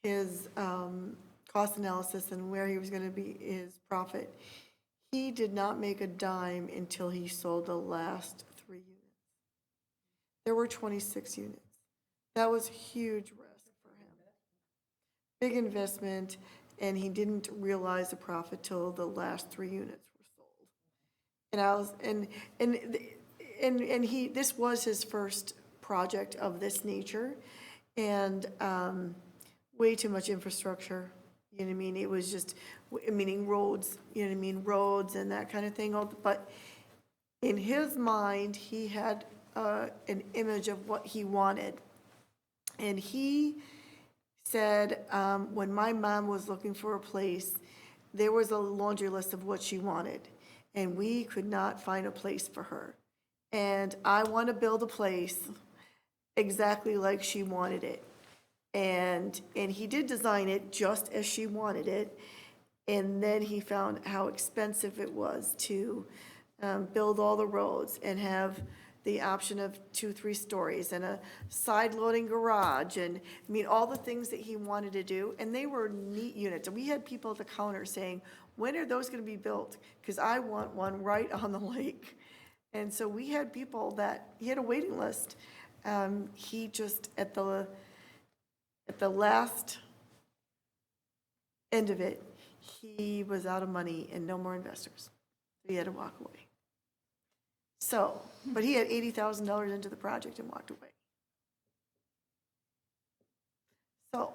his cost analysis and where he was gonna be, his profit. He did not make a dime until he sold the last 3 units. There were 26 units. That was a huge risk for him. Big investment, and he didn't realize the profit till the last 3 units were sold. And I was, and he, this was his first project of this nature, and way too much infrastructure. You know what I mean? It was just, meaning roads, you know what I mean? Roads and that kind of thing. But in his mind, he had an image of what he wanted. And he said, when my mom was looking for a place, there was a laundry list of what she wanted. And we could not find a place for her. And I want to build a place exactly like she wanted it. And he did design it just as she wanted it. And then he found how expensive it was to build all the roads and have the option of 2-3 stories and a side-loading garage and, I mean, all the things that he wanted to do. And they were neat units. And we had people at the counter saying, when are those going to be built? Because I want one right on the lake. And so we had people that, he had a waiting list. He just, at the last end of it, he was out of money and no more investors. He had to walk away. So, but he had $80,000 into the project and walked away. So,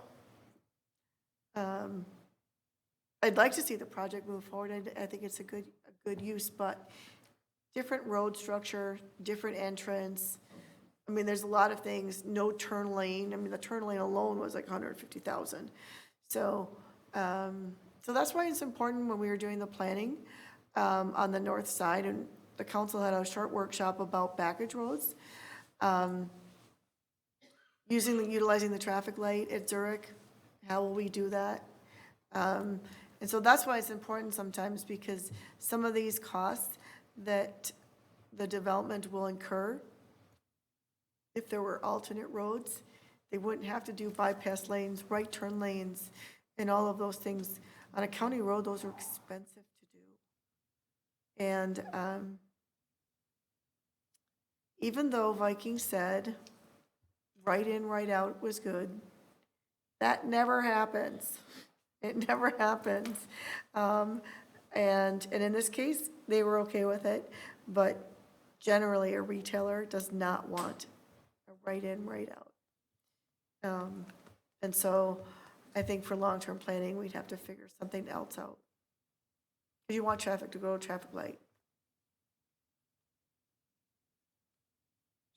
I'd like to see the project move forward. I think it's a good use, but different road structure, different entrance. I mean, there's a lot of things, no turn lane. I mean, the turn lane alone was like $150,000. So, so that's why it's important when we were doing the planning on the north side, and the council had a short workshop about backage roads, utilizing the traffic light at Zurich. How will we do that? And so that's why it's important sometimes, because some of these costs that the development will incur, if there were alternate roads, they wouldn't have to do bypass lanes, right turn lanes, and all of those things. On a county road, those are expensive to do. And even though Viking said right in, right out was good, that never happens. It never happens. And in this case, they were okay with it, but generally a retailer does not want a right in, right out. And so I think for long-term planning, we'd have to figure something else out. Because you want traffic to go to traffic light.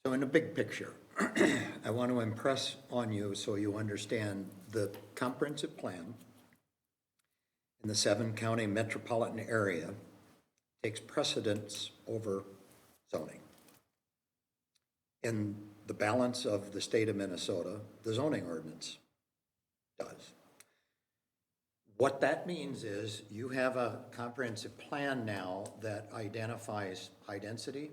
So in the big picture, I want to impress on you so you understand the comprehensive plan in the 7-county metropolitan area takes precedence over zoning. In the balance of the state of Minnesota, the zoning ordinance does. What that means is you have a comprehensive plan now that identifies high density,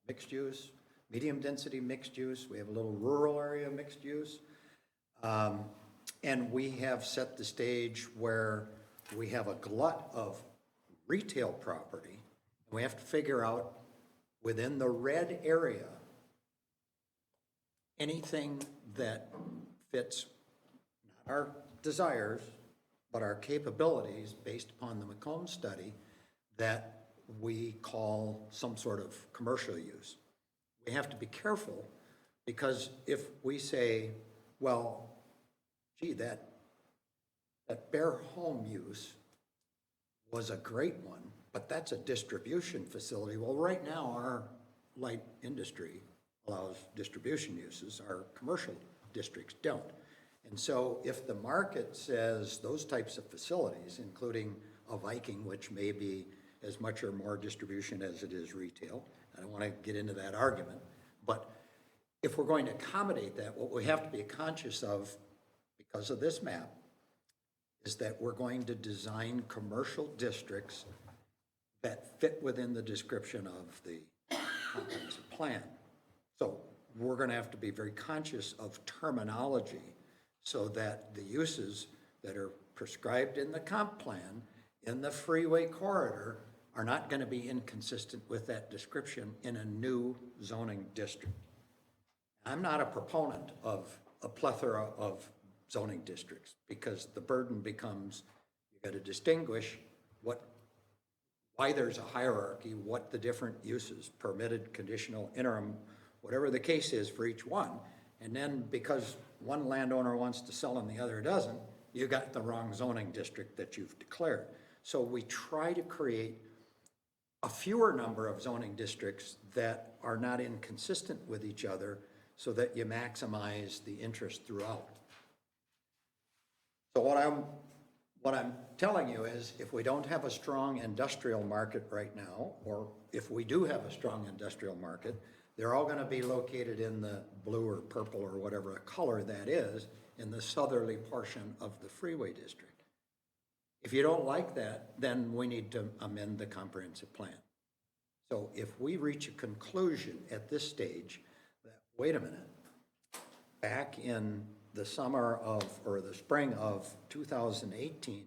mixed use, medium density mixed use. We have a little rural area mixed use. And we have set the stage where we have a glut of retail property. And we have to figure out within the red area anything that fits not our desires, but our capabilities based upon the Macomb study that we call some sort of commercial use. We have to be careful, because if we say, well, gee, that bare home use was a great one, but that's a distribution facility. Well, right now, our light industry allows distribution uses, our commercial districts don't. And so if the market says those types of facilities, including a Viking, which may be as much or more distribution as it is retail, I don't want to get into that argument, but if we're going to accommodate that, what we have to be conscious of, because of this map, is that we're going to design commercial districts that fit within the description of the comprehensive plan. So we're going to have to be very conscious of terminology so that the uses that are prescribed in the comp plan in the freeway corridor are not going to be inconsistent with that description in a new zoning district. I'm not a proponent of a plethora of zoning districts, because the burden becomes, you got to distinguish why there's a hierarchy, what the different uses, permitted, conditional, interim, whatever the case is for each one. And then because one landowner wants to sell and the other doesn't, you got the wrong zoning district that you've declared. So we try to create a fewer number of zoning districts that are not inconsistent with each other so that you maximize the interest throughout. So what I'm telling you is, if we don't have a strong industrial market right now, or if we do have a strong industrial market, they're all going to be located in the blue or purple or whatever color that is in the southerly portion of the freeway district. If you don't like that, then we need to amend the comprehensive plan. So if we reach a conclusion at this stage that, wait a minute, back in the summer of, or the spring of 2018,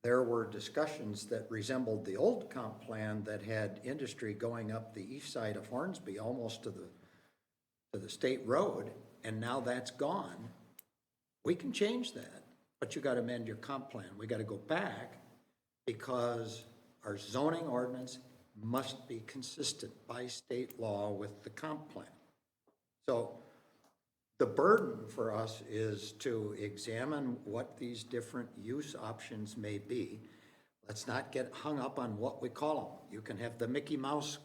there were discussions that resembled the old comp plan that had industry going up the east side of Hornsby almost to the state road, and now that's gone. We can change that, but you got to amend your comp plan. We got to go back, because our zoning ordinance must be consistent by state law with the comp plan. So the burden for us is to examine what these different use options may be. Let's not get hung up on what we call them. You can have the Mickey Mouse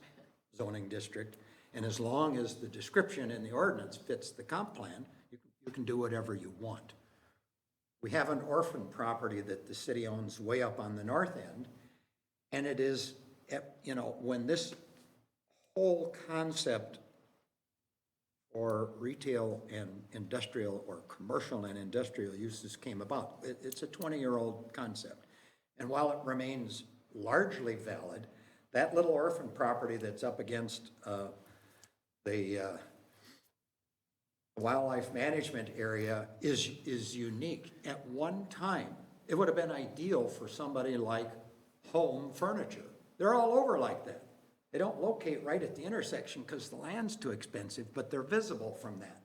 zoning district, and as long as the description in the ordinance fits the comp plan, you can do whatever you want. We have an orphan property that the city owns way up on the north end, and it is, you know, when this whole concept or retail and industrial, or commercial and industrial uses came about, it's a 20-year-old concept. And while it remains largely valid, that little orphan property that's up against the wildlife management area is unique. At one time, it would have been ideal for somebody like Home Furniture. They're all over like that. They don't locate right at the intersection because the land's too expensive, but they're visible from that.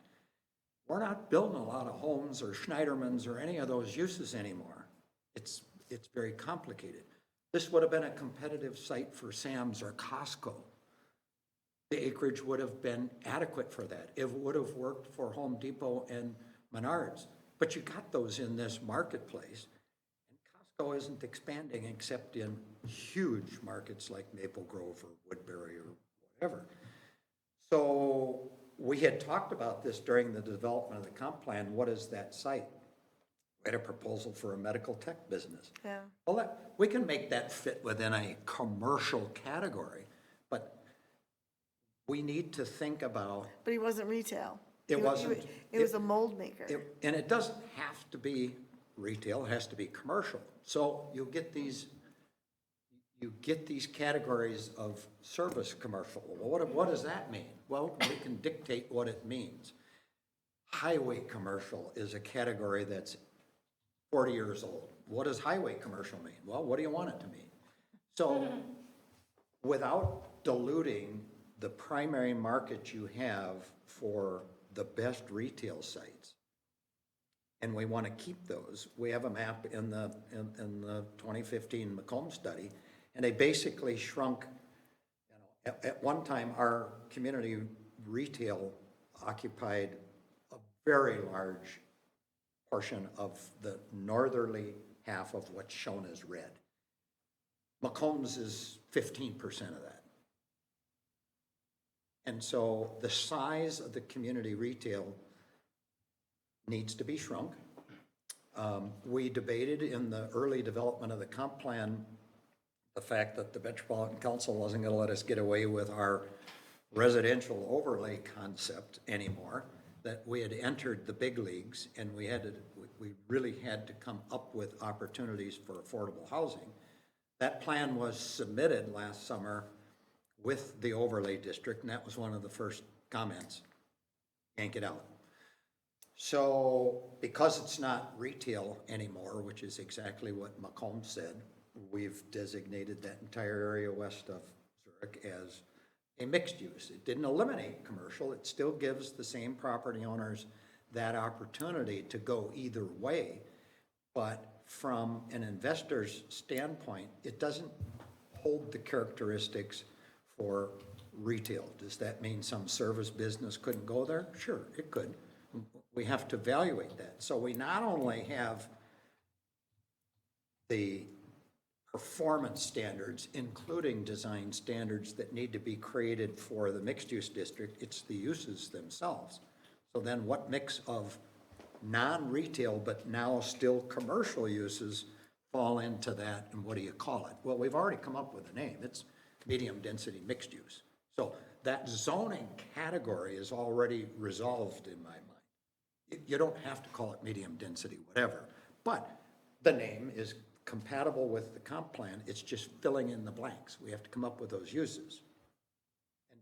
We're not building a lot of homes or Schneidermans or any of those uses anymore. It's very complicated. This would have been a competitive site for Sam's or Costco. The acreage would have been adequate for that. It would have worked for Home Depot and Menards. But you got those in this marketplace. Costco isn't expanding except in huge markets like Maple Grove or Woodbury or whatever. So we had talked about this during the development of the comp plan. What is that site? We had a proposal for a medical tech business. Yeah. Well, we can make that fit within a commercial category, but we need to think about. But he wasn't retail. It wasn't. It was a mold maker. And it doesn't have to be retail, it has to be commercial. So you get these categories of service commercial. Well, what does that mean? Well, we can dictate what it means. Highway commercial is a category that's 40 years old. What does highway commercial mean? Well, what do you want it to mean? So without diluting the primary market you have for the best retail sites, and we want to keep those. We have a map in the 2015 Macomb study, and they basically shrunk. At one time, our community retail occupied a very large portion of the northerly half of what's shown as red. Macomb's is 15% of that. And so the size of the community retail needs to be shrunk. We debated in the early development of the comp plan the fact that the Metropolitan Council wasn't going to let us get away with our residential overlay concept anymore, that we had entered the big leagues and we really had to come up with opportunities for affordable housing. That plan was submitted last summer with the overlay district, and that was one of the first comments. Yank it out. So because it's not retail anymore, which is exactly what Macomb said, we've designated that entire area west of Zurich as a mixed use. It didn't eliminate commercial. It still gives the same property owners that opportunity to go either way. But from an investor's standpoint, it doesn't hold the characteristics for retail. Does that mean some service business couldn't go there? Sure, it could. We have to evaluate that. So we not only have the performance standards, including design standards that need to be created for the mixed-use district, it's the uses themselves. So then what mix of non-retail but now still commercial uses fall into that, and what do you call it? Well, we've already come up with a name. It's medium-density mixed use. So that zoning category is already resolved in my mind. You don't have to call it medium-density, whatever, but the name is compatible with the comp plan. It's just filling in the blanks. We have to come up with those uses. And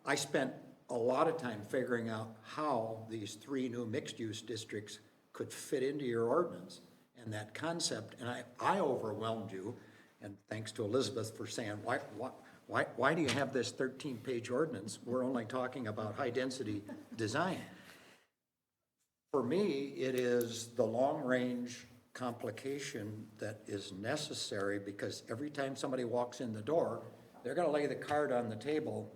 I spent a lot of time figuring out how these 3 new mixed-use districts could fit into your ordinance and that concept, and I overwhelmed you, and thanks to Elizabeth for saying, why do you have this 13-page ordinance? We're only talking about high-density design. For me, it is the long-range complication that is necessary, because every time somebody walks in the door, they're going to lay the card on the table.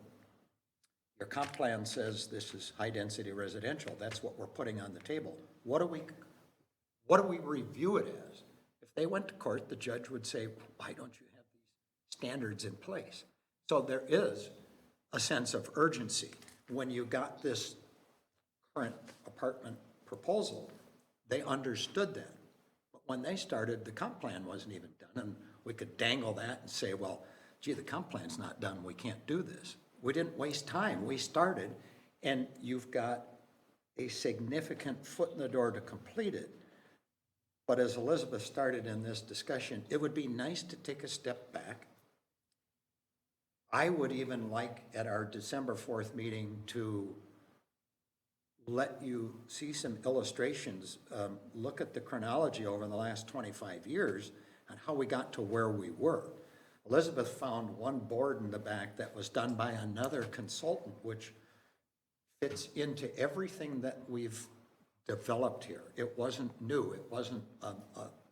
Your comp plan says this is high-density residential. That's what we're putting on the table. What do we review it as? If they went to court, the judge would say, why don't you have these standards in place? So there is a sense of urgency. When you got this current apartment proposal, they understood that. But when they started, the comp plan wasn't even done, and we could dangle that and say, well, gee, the comp plan's not done, we can't do this. We didn't waste time. We started, and you've got a significant foot in the door to complete it. But as Elizabeth started in this discussion, it would be nice to take a step back. I would even like at our December 4th meeting to let you see some illustrations, look at the chronology over the last 25 years and how we got to where we were. Elizabeth found one board in the back that was done by another consultant, which fits into everything that we've developed here. It wasn't new. It wasn't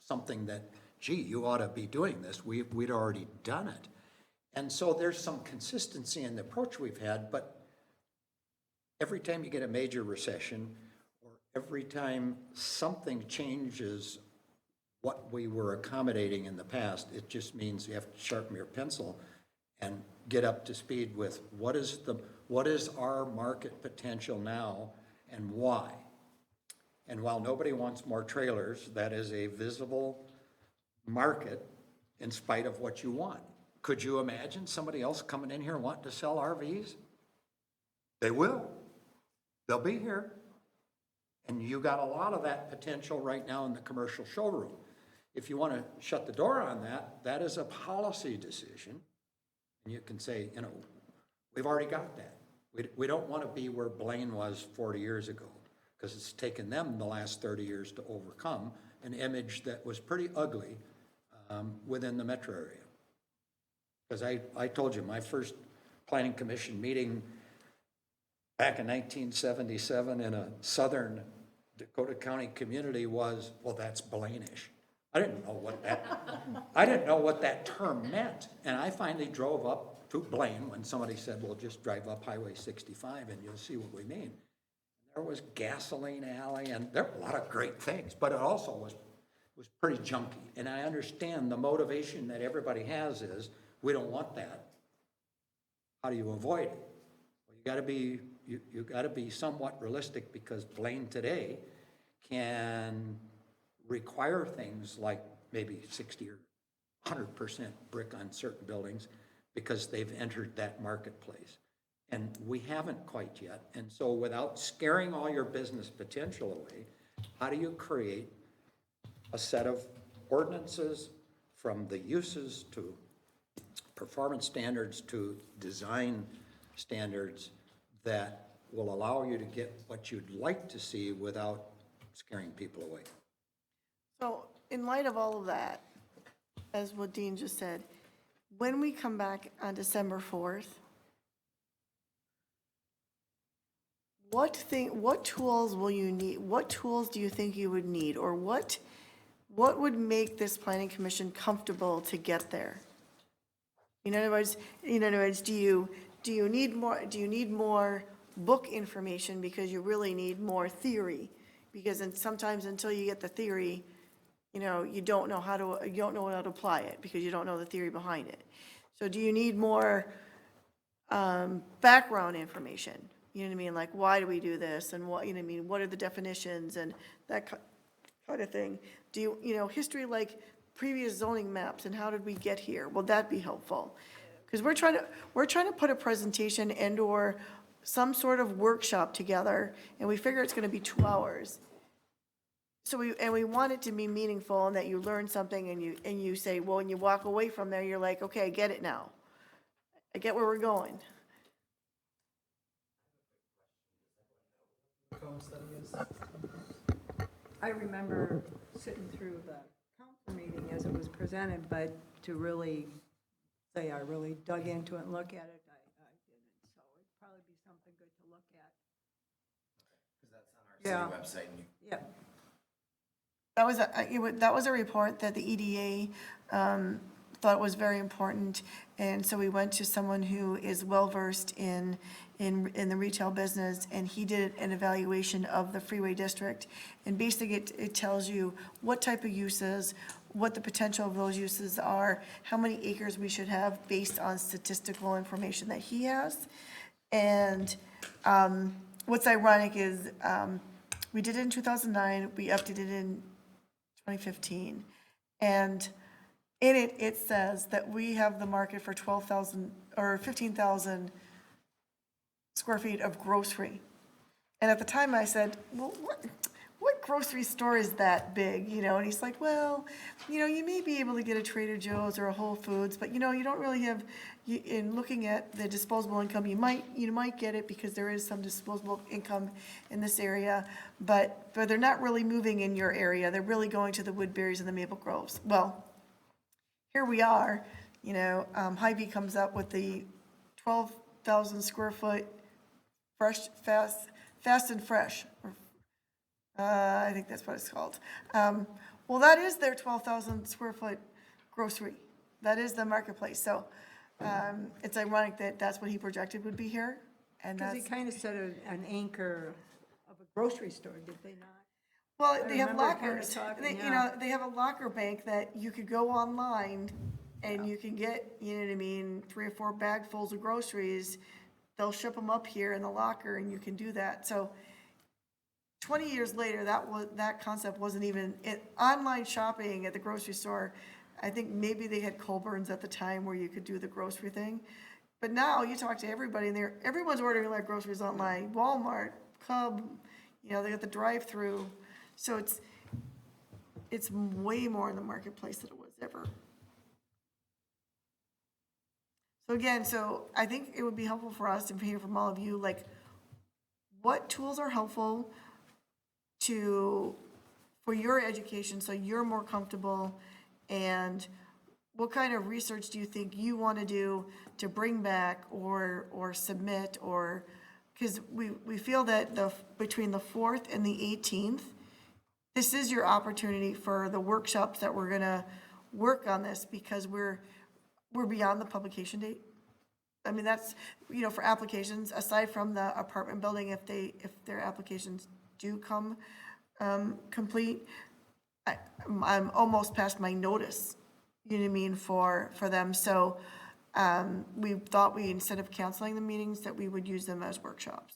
something that, gee, you ought to be doing this. We'd already done it. And so there's some consistency in the approach we've had, but every time you get a major recession, or every time something changes what we were accommodating in the past, it just means you have to sharpen your pencil and get up to speed with what is our market potential now and why. And while nobody wants more trailers, that is a visible market in spite of what you want. Could you imagine somebody else coming in here wanting to sell RVs? They will. They'll be here. And you got a lot of that potential right now in the commercial showroom. If you want to shut the door on that, that is a policy decision. And you can say, you know, we've already got that. We don't want to be where Blaine was 40 years ago, because it's taken them the last 30 years to overcome an image that was pretty ugly within the metro area. Because I told you, my first planning commission meeting back in 1977 in a southern Dakota County Community was, well, that's Blainish. I didn't know what that term meant. And I finally drove up to Blaine when somebody said, well, just drive up Highway 65 and you'll see what we mean. There was Gasoline Alley, and there were a lot of great things, but it also was pretty junky. And I understand the motivation that everybody has is, we don't want that. How do you avoid it? Well, you gotta be somewhat realistic, because Blaine today can require things like maybe 60 or 100% brick on certain buildings because they've entered that marketplace. And we haven't quite yet. And so without scaring all your business potential away, how do you create a set of ordinances, from the uses to performance standards to design standards, that will allow you to get what you'd like to see without scaring people away? So in light of all of that, as what Dean just said, when we come back on December 4th, what tools will you need? What tools do you think you would need? Or what would make this planning commission comfortable to get there? In other words, do you need more book information because you really need more theory? Because sometimes until you get the theory, you don't know how to apply it, because you don't know the theory behind it. So do you need more background information? You know what I mean? Like, why do we do this? And what, what are the definitions and that kind of thing? Do you, history, like previous zoning maps and how did we get here? Will that be helpful? Because we're trying to put a presentation and/or some sort of workshop together, and we figure it's gonna be 2 hours. So we want it to be meaningful, and that you learn something and you say, well, when you walk away from there, you're like, okay, I get it now. I get where we're going. I remember sitting through the council meeting as it was presented, but to really say I really dug into it and look at it, I didn't. So it'd probably be something good to look at. City Yeah. website, and you Yeah. That was a report that the EDA thought was very important, and so we went to someone who is well-versed in the retail business, and he did an evaluation of the Freeway District. And basically, it tells you what type of uses, what the potential of those uses are, how many acres we should have based on statistical information that he has. And what's ironic is, we did it in 2009, we updated it in 2015. And in it, it says that we have the market for 12,000 or 15,000 square feet of grocery. And at the time I said, well, what grocery store is that big, And he's like, well, you may be able to get a Trader Joe's or a Whole Foods, but you don't really have, in looking at the disposable income, you might get it because there is some disposable income in this area, but they're not really moving in your area. They're really going to the Woodbury's and the Maple Groves. Well, here we are, Hy-Vee comes up with the 12,000 square foot fast and fresh. I think that's what it's called. Well, that is their 12,000 square foot grocery. That is the marketplace. So it's ironic that that's what he projected would be here. And Because he that's, kind of set an anchor of a grocery store, did they not? well, they have remember kinda lockers. talking, They, yeah. they have a locker bank that you could go online and you can get, 3 or 4 bagfuls of groceries. They'll ship them up here in the locker and you can do that. So 20 years later, that concept wasn't even, online shopping at the grocery store, I think maybe they had Colburn's at the time where you could do the grocery thing. But now you talk to everybody and everyone's ordering their groceries online. Walmart, Cub, they got the drive-through. So it's way more in the marketplace than it was ever. So again, I think it would be helpful for us to hear from all of you, like, what tools are helpful for your education so you're more comfortable, and what kind of research do you think you want to do to bring back or submit or because we feel that between the 4th and the 18th, this is your opportunity for the workshops that we're going to work on this, because we're beyond the publication date. I mean, that's, for applications, aside from the apartment building, if their applications do come complete, I'm almost past my notice, you know what I mean, for them. So we thought instead of canceling the meetings, that we would use them as workshops.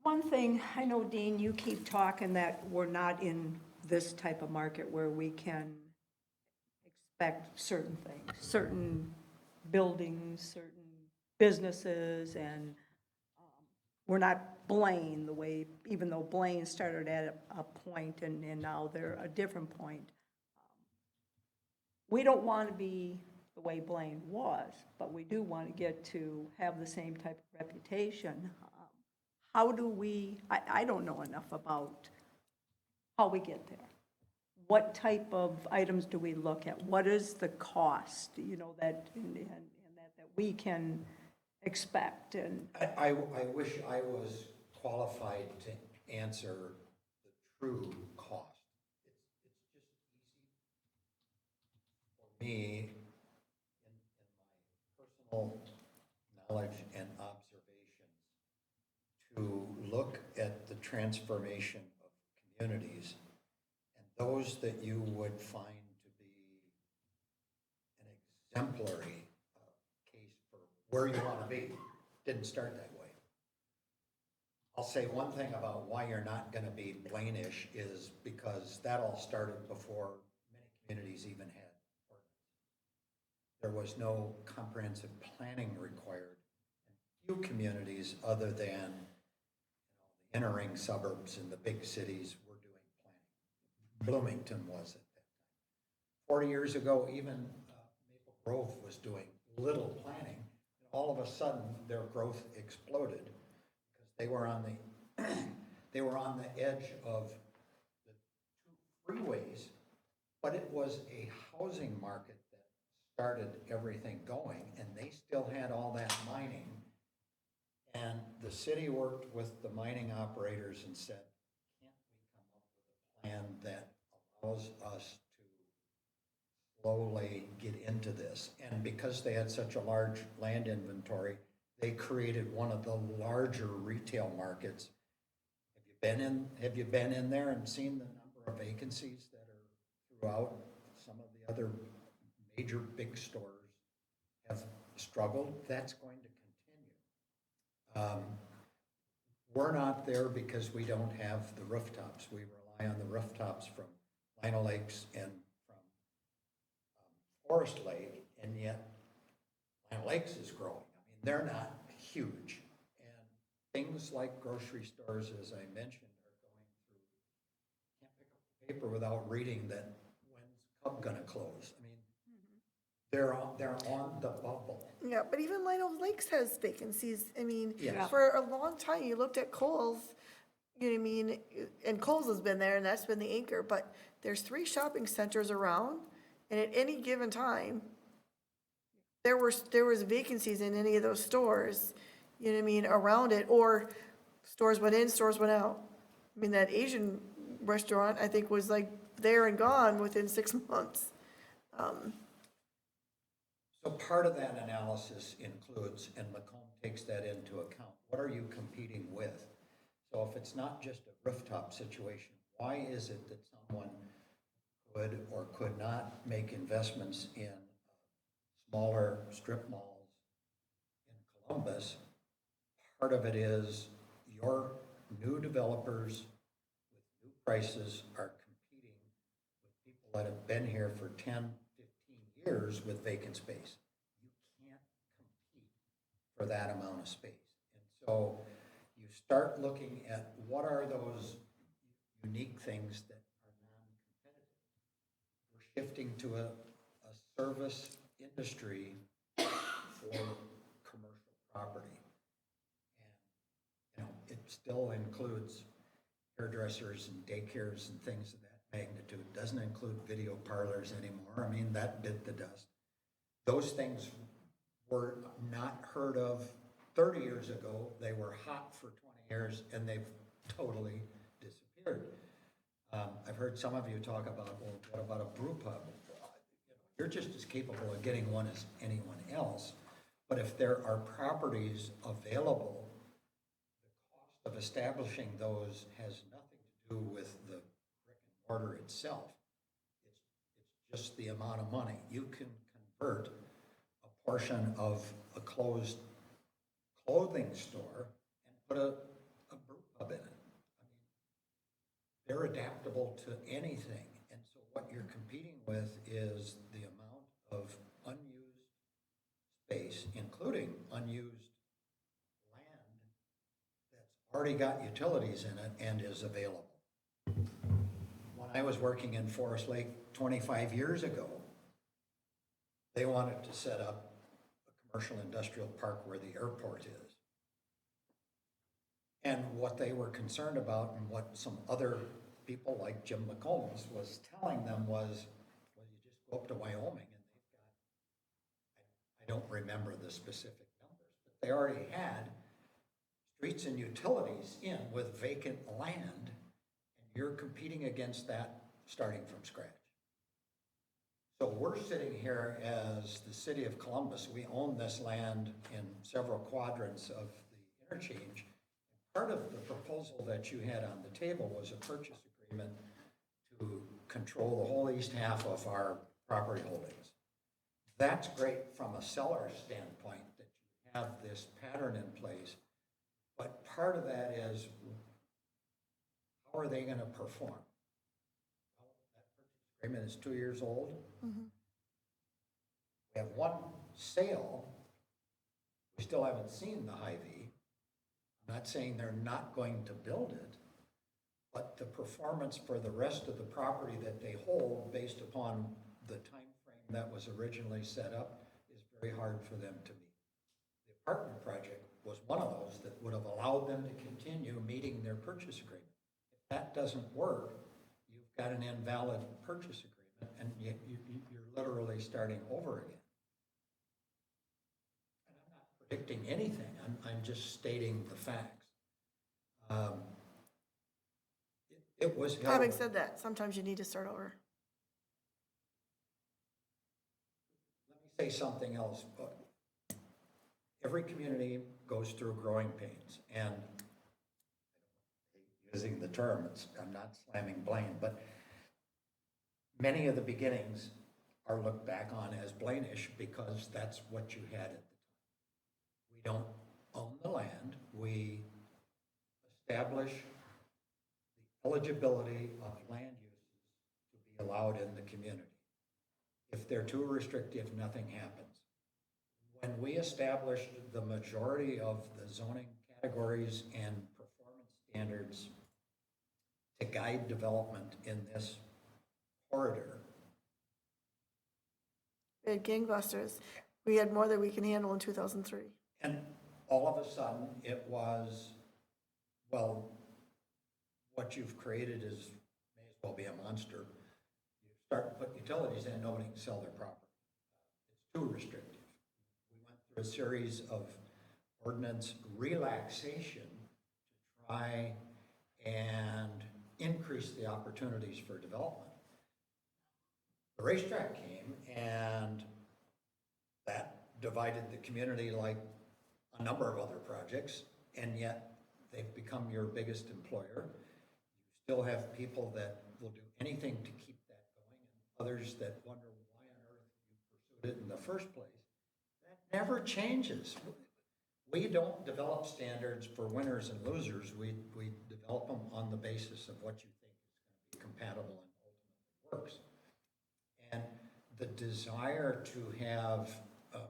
One thing, I know, Dean, you keep talking that we're not in this type of market where we can expect certain things, certain buildings, certain businesses, and we're not Blaine the way, even though Blaine started at a point and now they're a different point. We don't want to be the way Blaine was, but we do want to get to have the same type of reputation. How do we, I don't know enough about how we get there. What type of items do we look at? What is the cost, that, and that we can expect? And I wish I was qualified to answer the true cost. It's just easy for me, in my personal knowledge and observations, to look at the transformation of communities, and those that you would find to be an exemplary case for where you want to be, didn't start that way. I'll say one thing about why you're not going to be Blaine-ish is because that all started before many communities even had ordinance. There was no comprehensive planning required in few communities other than the inner ring suburbs and the big cities were doing planning. Bloomington was at that time. 40 years ago, even Maple Grove was doing little planning. And all of a sudden, their growth exploded because they were on the edge of the two freeways, but it was a housing market that started everything going, and they still had all that mining. And the city worked with the mining operators and said, can't we come up with a plan that allows us to slowly get into this? And because they had such a large land inventory, they created one of the larger retail markets. Have you been in there and seen the number of vacancies that are throughout? Some of the other major big stores have struggled. That's going to continue. We're not there because we don't have the rooftops. We rely on the rooftops from Lino Lakes and from Forest Lake, and yet Lino Lakes is growing. I mean, they're not huge. And things like grocery stores, as I mentioned, are going through, can't pick up the paper without reading that when's Cub gonna close. I mean, they're on the bubble. Yeah, but even Lino Lakes has vacancies. I mean, Yes. for a long time, you looked at Kohl's, you know what I mean? And Kohl's has been there, and that's been the anchor, but there's 3 shopping centers around, and at any given time, there was vacancies in any of those stores, you know what I mean, around it, or stores went in, stores went out. I mean, that Asian restaurant, I think, was like there and gone within 6 months. So part of that analysis includes, and Macomb takes that into account, what are you competing with? So if it's not just a rooftop situation, why is it that someone could or could not make investments in smaller strip malls in Columbus? Part of it is your new developers with new prices are competing with people that have been here for 10, 15 years with vacant space. You can't compete for that amount of space. And so you start looking at what are those unique things that are non-competitive. We're shifting to a service industry for commercial property. And, it still includes hairdressers and daycares and things of that magnitude, doesn't include video parlors anymore. I mean, that bit the dust. Those things were not heard of 30 years ago. They were hot for 20 years, and they've totally disappeared. I've heard some of you talk about, well, what about a brew pub? You're just as capable of getting one as anyone else. But if there are properties available, the cost of establishing those has nothing to do with the brick and mortar itself. It's just the amount of money. You can convert a portion of a closed clothing store and put a brew pub in it. I mean, they're adaptable to anything. And so what you're competing with is the amount of unused space, including unused land that's already got utilities in it and is available. When I was working in Forest Lake 25 years ago, they wanted to set up a commercial industrial park where the airport is. And what they were concerned about, and what some other people like Jim McCombs was telling them was, well, you just go up to Wyoming and they've got, I don't remember the specific numbers, but they already had streets and utilities in with vacant land, and you're competing against that starting from scratch. So we're sitting here as the city of Columbus. We own this land in several quadrants of the interchange. Part of the proposal that you had on the table was a purchase agreement to control the whole east half of our property holdings. That's great from a seller's standpoint, that you have this pattern in place. But part of that is, how are they going to perform? Well, that purchase agreement is 2 years old. We have one sale. We still haven't seen the Hy-Vee. I'm not saying they're not going to build it, but the performance for the rest of the property that they hold based upon the time frame that was originally set up is very hard for them to meet. The apartment project was one of those that would have allowed them to continue meeting their purchase agreement. If that doesn't work, you've got an invalid purchase agreement, and you're literally starting over again. Predicting anything. I'm just stating the facts. It was held. Having said that, sometimes you need to start over. Let me say something else. Every community goes through growing pains, and using the term, I'm not slamming Blaine, but many of the beginnings are looked back on as Blaine-ish because that's what you had at the time. We don't own the land. We establish the eligibility of land uses to be allowed in the community. If they're too restrictive, nothing happens. When we established the majority of the zoning categories and performance standards to guide development in this corridor, We had gangbusters. We had more than we can handle in 2003. and all of a sudden, it was, well, what you've created is, may as well be a monster. You start to put utilities in, nobody can sell their property. It's too restrictive. We went through a series of ordinance relaxation to try and increase the opportunities for development. The racetrack came, and that divided the community like a number of other projects, and yet they've become your biggest employer. You still have people that will do anything to keep that going, and others that wonder why on earth you pursued it in the first place. That never changes. We don't develop standards for winners and losers. We develop them on the basis of what you think is going to be compatible and ultimately works. And the desire to have a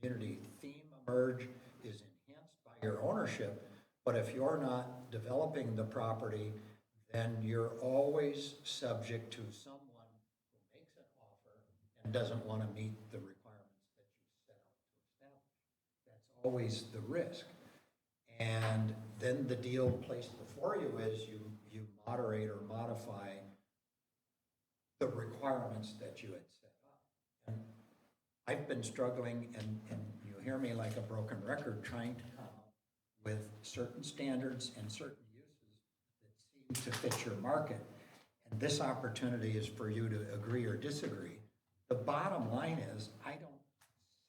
community theme emerge is enhanced by your ownership, but if you're not developing the property, then you're always subject to someone who makes an offer and doesn't want to meet the requirements that you set out to establish. That's always the risk. And then the deal placed before you is you moderate or modify the requirements that you had set up. And I've been struggling, and you hear me like a broken record, trying to come up with certain standards and certain uses that seem to fit your market. And this opportunity is for you to agree or disagree. The bottom line is, I don't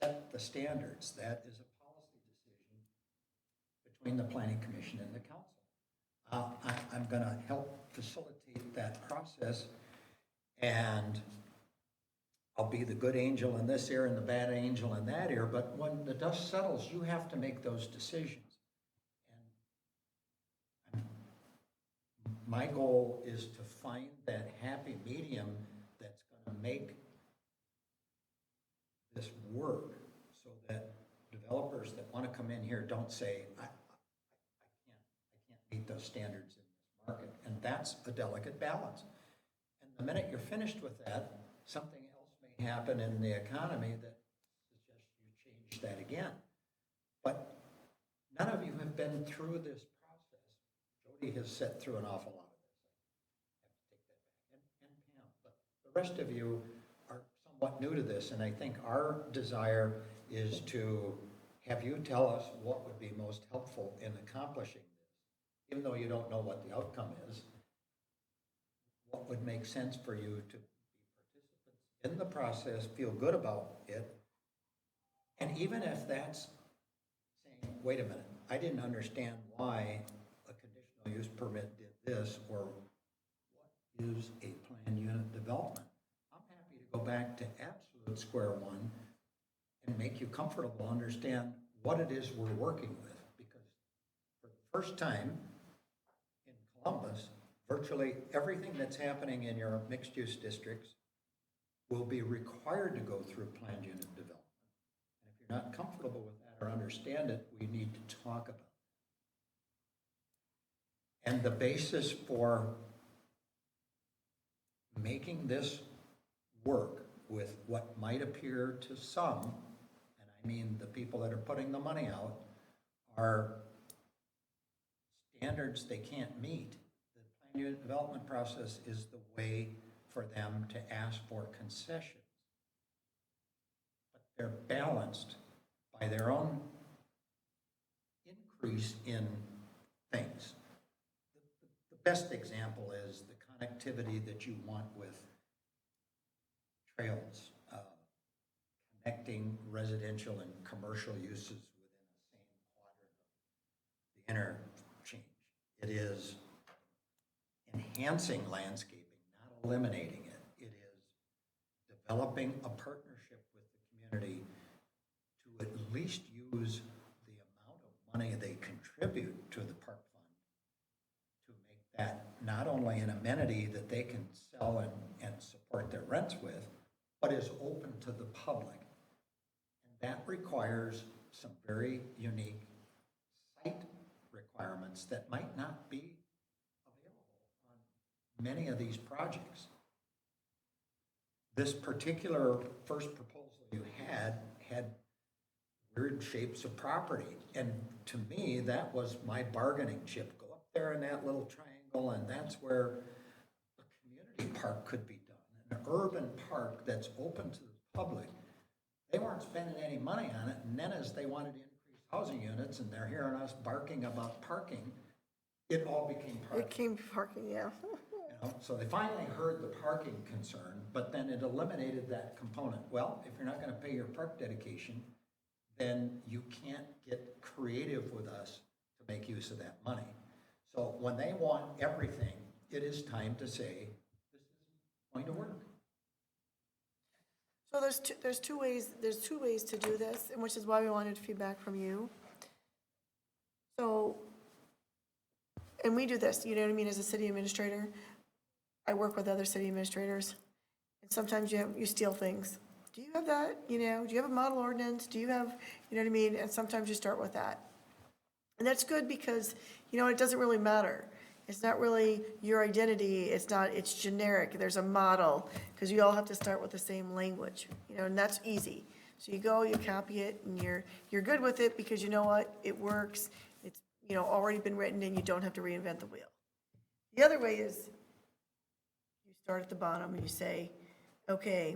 set the standards. That is a policy decision between the planning commission and the council. I'm going to help facilitate that process, and I'll be the good angel in this ear and the bad angel in that ear, but when the dust settles, you have to make those decisions. And my goal is to find that happy medium that's going to make this work so that developers that want to come in here don't say, I can't meet those standards in this market. And that's a delicate balance. And the minute you're finished with that, something else may happen in the economy that suggests you change that again. But none of you have been through this process. Jody has sat through an awful lot of this. I have to take that back. And Pam, but the rest of you are somewhat new to this, and I think our desire is to have you tell us what would be most helpful in accomplishing this, even though you don't know what the outcome is. What would make sense for you to be participants in the process, feel good about it, and even if that's saying, wait a minute, I didn't understand why a conditional use permit did this, or what is a planned unit development. I'm happy to go back to absolute square one and make you comfortable, understand what it is we're working with, because for the first time in Columbus, virtually everything that's happening in your mixed-use districts will be required to go through planned unit development. And if you're not comfortable with that or understand it, we need to talk about it. And the basis for making this work with what might appear to some, and I mean the people that are putting the money out, are standards they can't meet. The planned unit development process is the way for them to ask for concessions. But they're balanced by their own increase in things. The best example is the connectivity that you want with trails, connecting residential and commercial uses within the same quadrant of the interchange. It is enhancing landscaping, not eliminating it. It is developing a partnership with the community to at least use the amount of money they contribute to the park fund to make that not only an amenity that they can sell and support their rents with, but is open to the public. And that requires some very unique site requirements that might not be available on many of these projects. This particular first proposal you had weird shapes of property. And to me, that was my bargaining chip. Go up there in that little triangle, and that's where a community park could be done. An urban park that's open to the public. They weren't spending any money on it, and then as they wanted to increase housing units, and they're hearing us barking about parking, it all became parking. It came parking, yeah. So they finally heard the parking concern, but then it eliminated that component. Well, if you're not going to pay your park dedication, then you can't get creative with us to make use of that money. So when they want everything, it is time to say, this isn't going to work. So there's two ways to do this, and which is why we wanted feedback from you. So, and we do this, you know what I mean, as a city administrator. I work with other city administrators, and sometimes you steal things. Do you have that? Do you have a model ordinance? Do you have, you know what I mean? And sometimes you start with that. And that's good because, it doesn't really matter. It's not really your identity. It's generic. There's a model, because you all have to start with the same language, and that's easy. So you go, you copy it, and you're good with it because you know what? It works. It's, already been written, and you don't have to reinvent the wheel. The other way is you start at the bottom and you say, okay,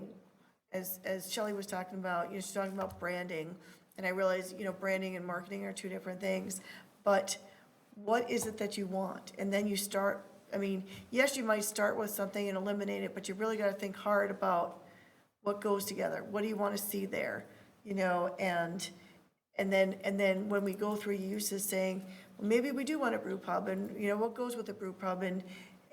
as Shelley was talking about, she's talking about branding, and I realize, branding and marketing are two different things, but what is it that you want? And then you start, yes, you might start with something and eliminate it, but you really got to think hard about what goes together. What do you want to see there? And then when we go through uses saying, well, maybe we do want a brew pub, and, what goes with a brew pub?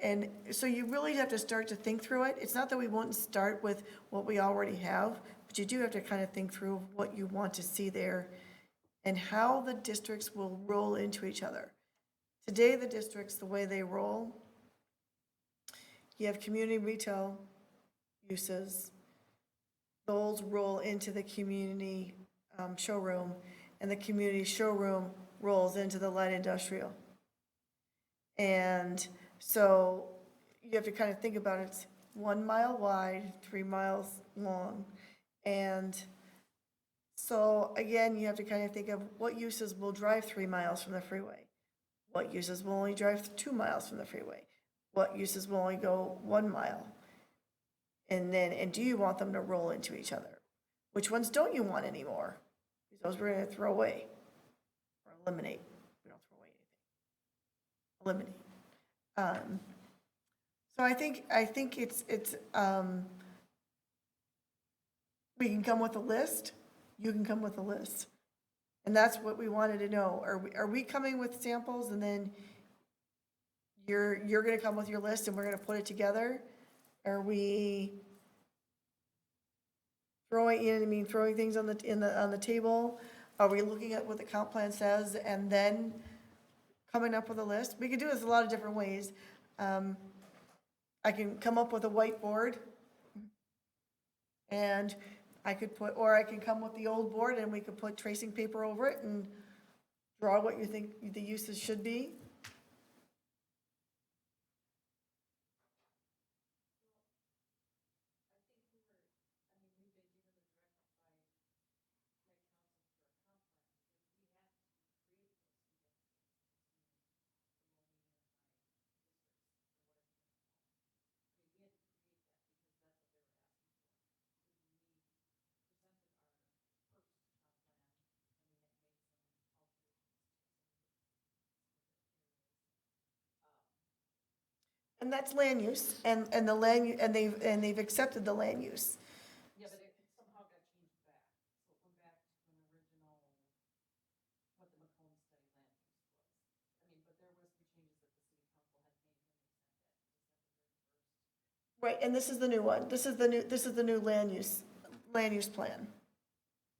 And so you really have to start to think through it. It's not that we won't start with what we already have, but you do have to kind of think through what you want to see there and how the districts will roll into each other. Today, the districts, the way they roll, you have community retail uses. Those roll into the community showroom, and the community showroom rolls into the light industrial. And so you have to kind of think about it. It's 1 mile wide, 3 miles long. And so again, you have to kind of think of what uses will drive 3 miles from the freeway. What uses will only drive 2 miles from the freeway? What uses will only go 1 mile? And do you want them to roll into each other? Which ones don't you want anymore? Because those we're going to throw away or eliminate. We don't throw away anything. Eliminate. So I think it's we can come with a list. You can come with a list. And that's what we wanted to know. Are we coming with samples, and then you're going to come with your list and we're going to put it together? Are we throwing things on the table? Are we looking at what the comp plan says and then coming up with a list? We could do this a lot of different ways. I can come up with a whiteboard, and I can come with the old board and we could put tracing paper over it and draw what you think the uses should be. And that's land use, and the land, and they've accepted the land use. Yeah, but it somehow got changed back. So it went back to an original, what the McComb study land use was. But there were some changes that the city council had made when they sent that December 31st. Right, and this is the new one. This is the new land use plan.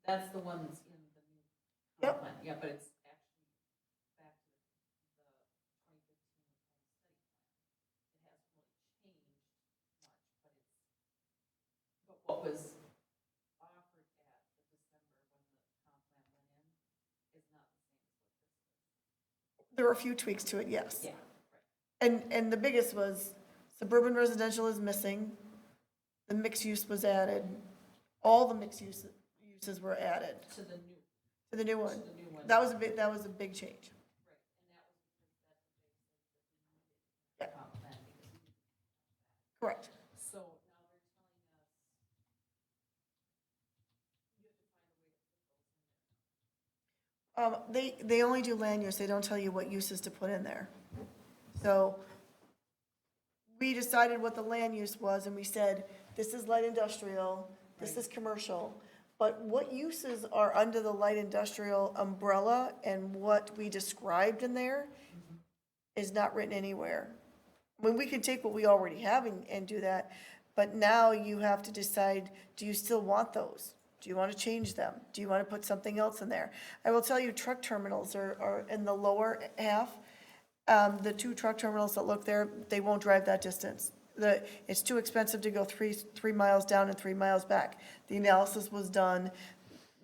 That's the one that's in the new Yep. plan. Yeah, but it's actually back to the 2015 McComb study plan. It hasn't really changed much, but what was offered at the December when the comp plan went in is not the same as what this is. There were a few tweaks to it, yes. Yeah, right. And the biggest was suburban residential is missing. The mixed use was added. All the mixed uses were added To the new, to the new one. to the new one. That was a big change. Right, and that was because that's what they said that they needed in the comp plan because we didn't have that. Correct. So now they're telling us you have to find a way to put those in there. They only do land use. They don't tell you what uses to put in there. So we decided what the land use was, and we said, this is light industrial, this is commercial. But what uses are under the light industrial umbrella and what we described in there is not written anywhere. I mean, we can take what we already have and do that, but now you have to decide, do you still want those? Do you want to change them? Do you want to put something else in there? I will tell you, truck terminals are in the lower half. The 2 truck terminals that look there, they won't drive that distance. It's too expensive to go 3 miles down and 3 miles back. The analysis was done.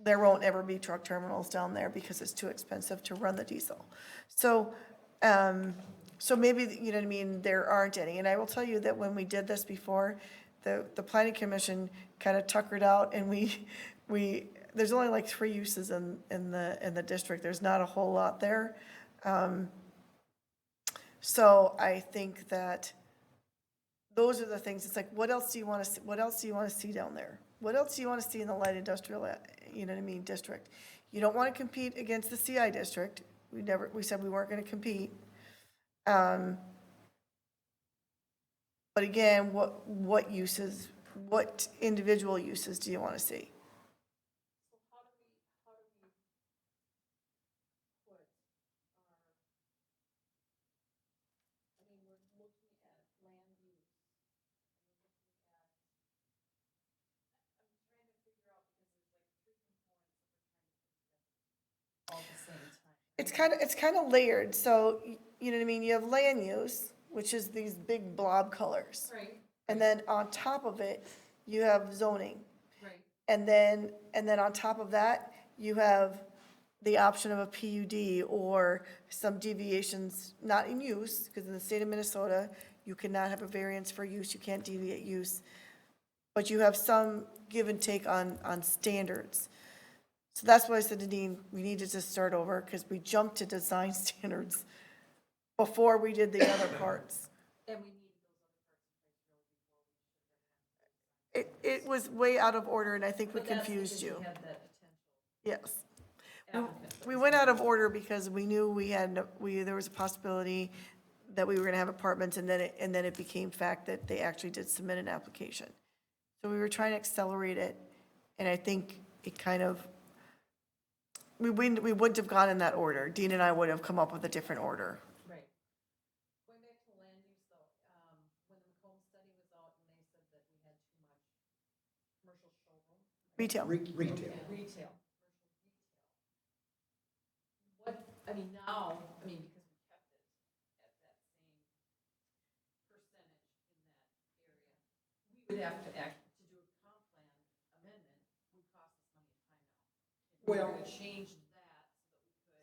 There won't ever be truck terminals down there because it's too expensive to run the diesel. So, so maybe, you know what I mean, there aren't any. And I will tell you that when we did this before, the planning commission kind of tuckered out, and there's only like 3 uses in the district. There's not a whole lot there. So I think that those are the things, it's like, what else do you want to, what else do you want to see down there? What else do you want to see in the light industrial, you know what I mean, district? You don't want to compete against the CI district. We said we weren't going to compete. But again, what uses, what individual uses do you want to see? It's kind of layered, so, you know what I mean, you have land use, which is these big blob colors. Right. And then on top of it, you have zoning. Right. And then on top of that, you have the option of a PUD or some deviations, not in use, because in the state of Minnesota, you cannot have a variance for use, you can't deviate use. But you have some give and take on standards. So that's why I said to Dean, we needed to start over, because we jumped to design standards before we did the other parts. It was way out of order, and I think we confused you. Yes. We went out of order because we knew there was a possibility that we were gonna have apartments, and then it became fact that they actually did submit an application. So we were trying to accelerate it, and I think it kind of, we wouldn't have gone in that order. Dean and I would have come up with a different order. Right. Going back to land use though, when the Macomb study was out and they said that we had too much commercial showroom. Retail. Retail. Retail. What, I mean, now, I mean, because we kept it at that same percentage in that area, we would have to to do a comp plan amendment, would cost us money and time now. If we were Well- to change that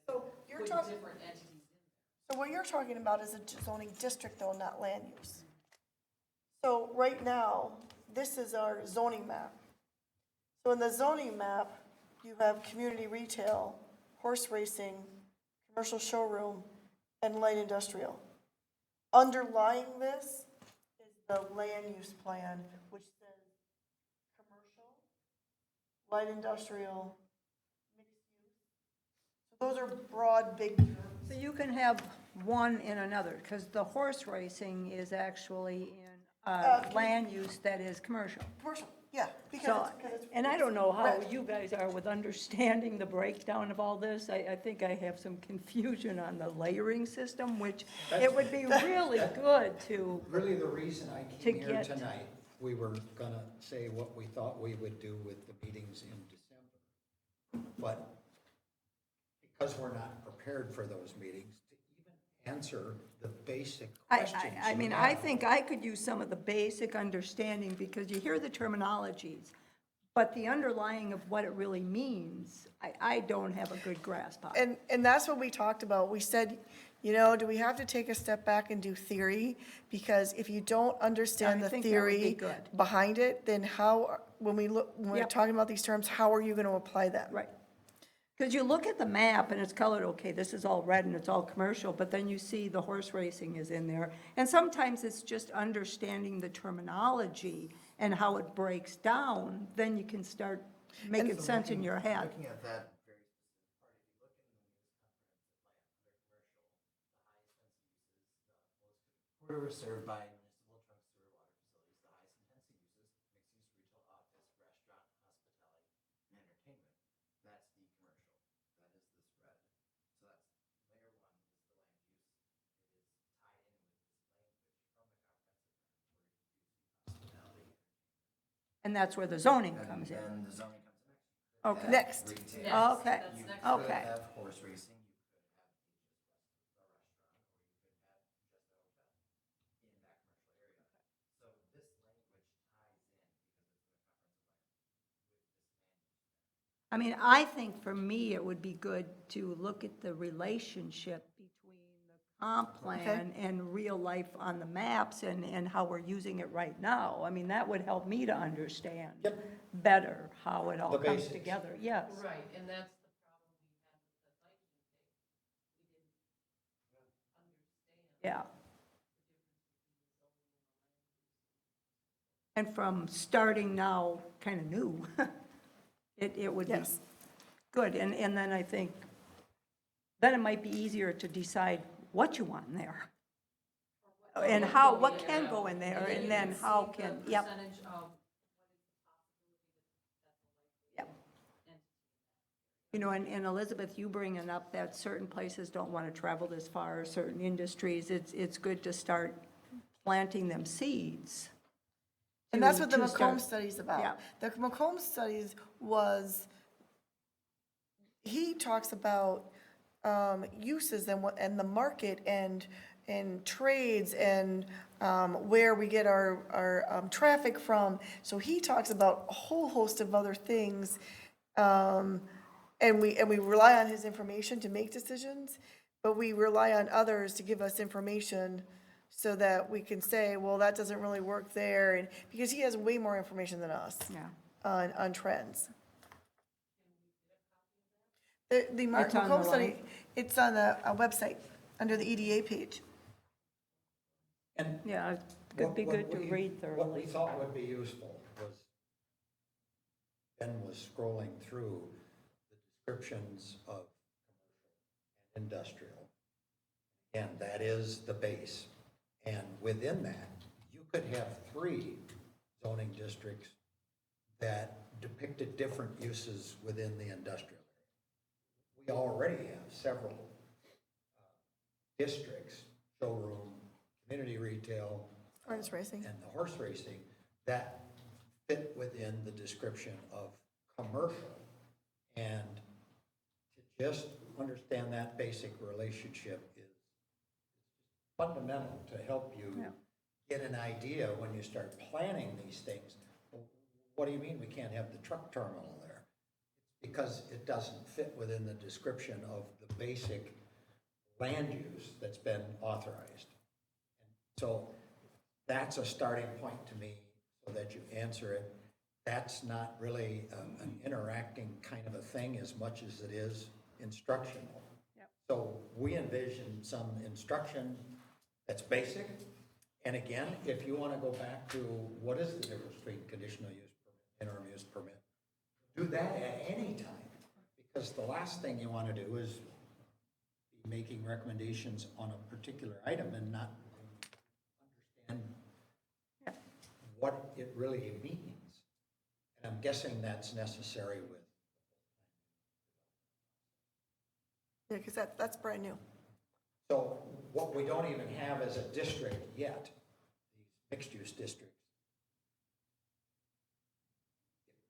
So so that you're we could talking, put different entities in there. so what you're talking about is a zoning district though, not land use. So right now, this is our zoning map. So in the zoning map, you have community retail, horse racing, commercial showroom, and light industrial. Underlying this is the land use plan, which says commercial, light industrial, mixed use. So those are broad, big terms. So you can have one in another, because the horse racing is actually in land use that is commercial. Commercial, yeah, So, because it's. and I don't know how red. you guys are with understanding the breakdown of all this. I think I have some confusion on the layering system, which it would be really good to, Really, the reason I To came here get- tonight, we were gonna say what we thought we would do with the meetings in December. But because we're not prepared for those meetings, to even answer the basic questions I you mean, I have. think I could use some of the basic understanding, because you hear the terminologies, but the underlying of what it really means, I don't have a good grasp on. And that's what we talked about. We said, you know, do we have to take a step back and do theory? Because if you don't understand I the think that would be theory good. behind it, then how, when we're Yep. talking about these terms, how are you going to apply them? Right. Because you look at the map and it's colored, okay, this is all red and it's all commercial, but then you see the horse racing is in there. And sometimes it's just understanding the terminology and how it breaks down, then you can start making sense in your head. Looking at that very specific part, if you look in the news comprehensive plan, under commercial, the highest density uses, the most quarter is served by municipal trunk sewer water facilities, the highest intensity uses, mixed use retail, office, restaurant, hospitality, and entertainment. That's the commercial. That is this red. So that's layer one is the land use. It is tied in with this language from the comprehensive plan where it gives you hospitality. And that's where the zoning And comes in. then the zoning comes next. Okay. Next. Retail. Okay, You could okay. have horse racing, you could have a restaurant, or you could have just a hotel in that commercial area. So this language ties in because it's in the comprehensive plan with this land use. I mean, I think for me, it would be good to look at the relationship between the comp plan and real life on the maps and how we're using it right now. I mean, that would help me to understand better how it all The comes basics. together, yes. Right, and that's the problem we had with the bike intake. We didn't understand. Yeah. And from starting now, kind of new, it would be Yes. good. And then I think, then it might be easier to decide what you want in there. And how, what can go in there, and then how can, yep. Percentage of Yep. You know, and Elizabeth, you bringing up that certain places don't want to travel this far, certain industries, it's good to start planting them seeds. And that's to- what the to Macomb start- study's about. Yeah. The Macomb studies was, he talks about uses and what, and the market and trades and where we get our traffic from. So he talks about a whole host of other things. And we rely on his information to make decisions, but we rely on others to give us information so that we can say, well, that doesn't really work there, and, because he has way more information than us Yeah. on trends. The It's on the Macomb study, line. it's on a website, under the EDA page. And Yeah, it could be good to read What we thoroughly. thought would be useful was, Ben was scrolling through the descriptions of commercial and industrial. And that is the base. And within that, you could have 3 zoning districts that depicted different uses within the industrial area. We already have several districts, showroom, community retail, Horse racing. and the horse racing, that fit within the description of commercial. And to just understand that basic relationship is fundamental to help you get an idea when you start planning these things. Well, what do you mean we can't have the truck terminal there? Because it doesn't fit within the description of the basic land use that's been authorized. So that's a starting point to me, so that you answer it. That's not really an interacting kind of a thing as much as it is instructional. So we envision some instruction that's basic. And again, if you want to go back to what is the difference between conditional use permit, interim use permit, do that at any time. Because the last thing you want to do is be making recommendations on a particular item and not understand what it really means. And I'm guessing that's necessary with. Yeah, because that's brand new. So what we don't even have as a district yet, these mixed-use districts.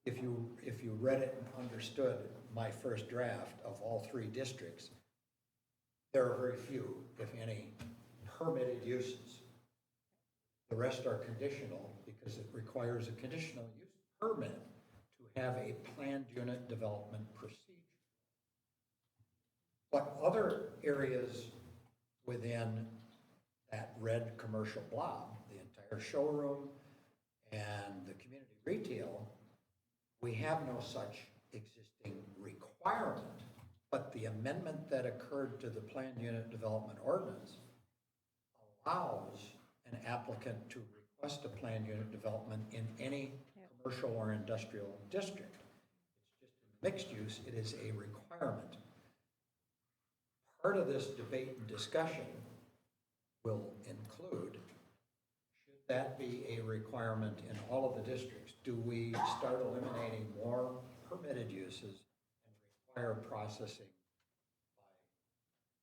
If you read it and understood my first draft of all 3 districts, there are very few, if any, permitted uses. The rest are conditional because it requires a conditional use permit to have a planned unit development procedure. But other areas within that red commercial blob, the entire showroom and the community retail, we have no such existing requirement. But the amendment that occurred to the planned unit development ordinance allows an applicant to request a planned unit development in any commercial or industrial district. It's just in mixed use, it is a requirement. Part of this debate and discussion will include, should that be a requirement in all of the districts? Do we start eliminating more permitted uses and require processing by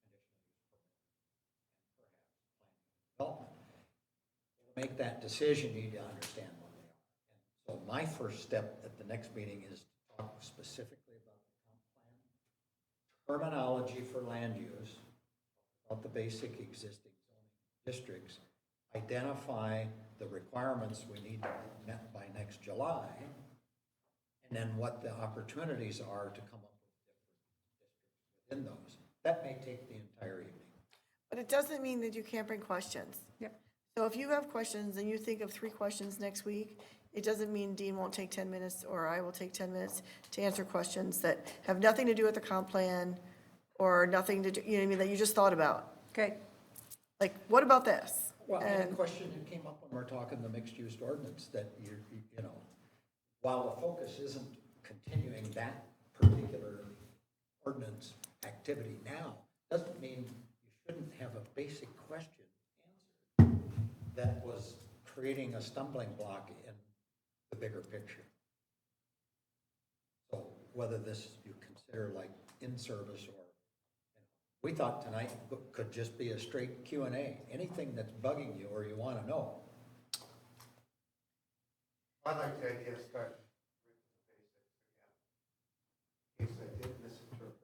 conditional use permit and perhaps planning development? To make that decision, you need to understand what they are. And so my first step at the next meeting is to talk specifically about the comp plan, terminology for land use, about the basic existing zoning districts, identify the requirements we need to be met by next July, and then what the opportunities are to come up with different districts within those. That may take the entire evening. But it doesn't mean that you can't bring questions. Yep. So if you have questions and you think of 3 questions next week, it doesn't mean Dean won't take 10 minutes or I will take 10 minutes to answer questions that have nothing to do with the comp plan or nothing to do, you know what I mean, that you just thought about. Okay, Like, what about this? Well, and a question that came up when we're talking the mixed-use ordinance, that you know, while the focus isn't continuing that particular ordinance activity now, doesn't mean you shouldn't have a basic question answered that was creating a stumbling block in the bigger picture. So whether this you consider like in-service or, we thought tonight could just be a straight Q&A, anything that's bugging you or you want to know. I like the idea of starting with the basics again. In case I did misinterpret.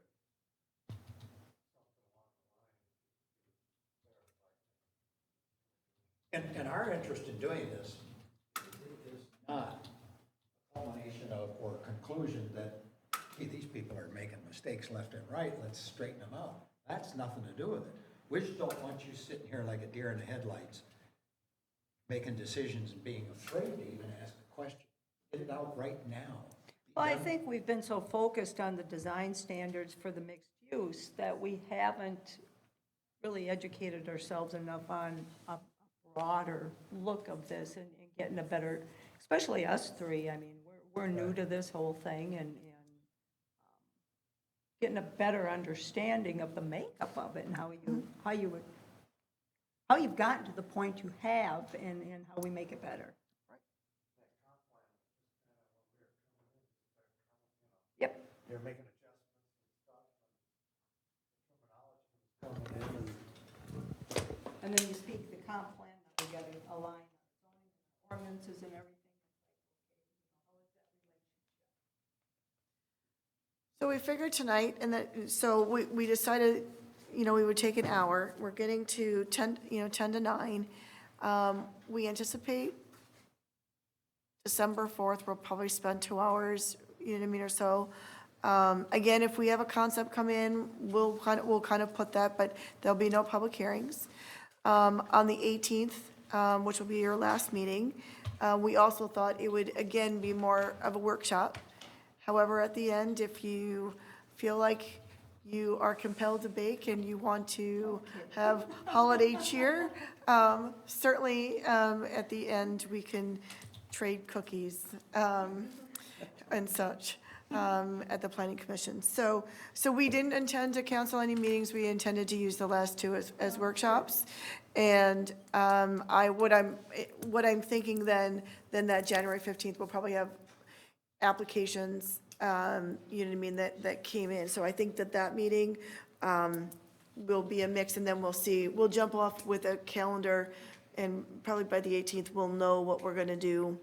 And our interest in doing this is not a culmination of, or conclusion that, gee, these people are making mistakes left and right, let's straighten them out. That's nothing to do with it. We just don't want you sitting here like a deer in the headlights, making decisions and being afraid to even ask a question. Get it out right now. Be Well, I done. think we've been so focused on the design standards for the mixed use that we haven't really educated ourselves enough on a broader look of this and getting a better, especially us three. I mean, we're new to this whole thing and getting a better understanding of the makeup of it and how you've gotten to the point you have and how we make it better. Yep. They're making adjustments and stuff, and terminology was coming in, and And then you speak the comp plan, now we got to align zoning, ordinances and everything. So we figured tonight, and that, so we decided, you know, we would take an hour. We're getting to 10, 10 to 9. We anticipate December 4th, we'll probably spend 2 hours, you know what I mean, or so. Again, if we have a concept come in, we'll kind of put that, but there'll be no public hearings. On the 18th, which will be your last meeting, we also thought it would, again, be more of a workshop. However, at the end, if you feel like you are compelled to bake and you want to have holiday cheer, certainly at the end, we can trade cookies and such at the planning commission. So we didn't intend to cancel any meetings. We intended to use the last two as workshops. And what I'm thinking then that January 15th, we'll probably have applications, you know what I mean, that came in. So I think that meeting will be a mix, and then we'll jump off with a calendar, and probably by the 18th, we'll know what we're gonna do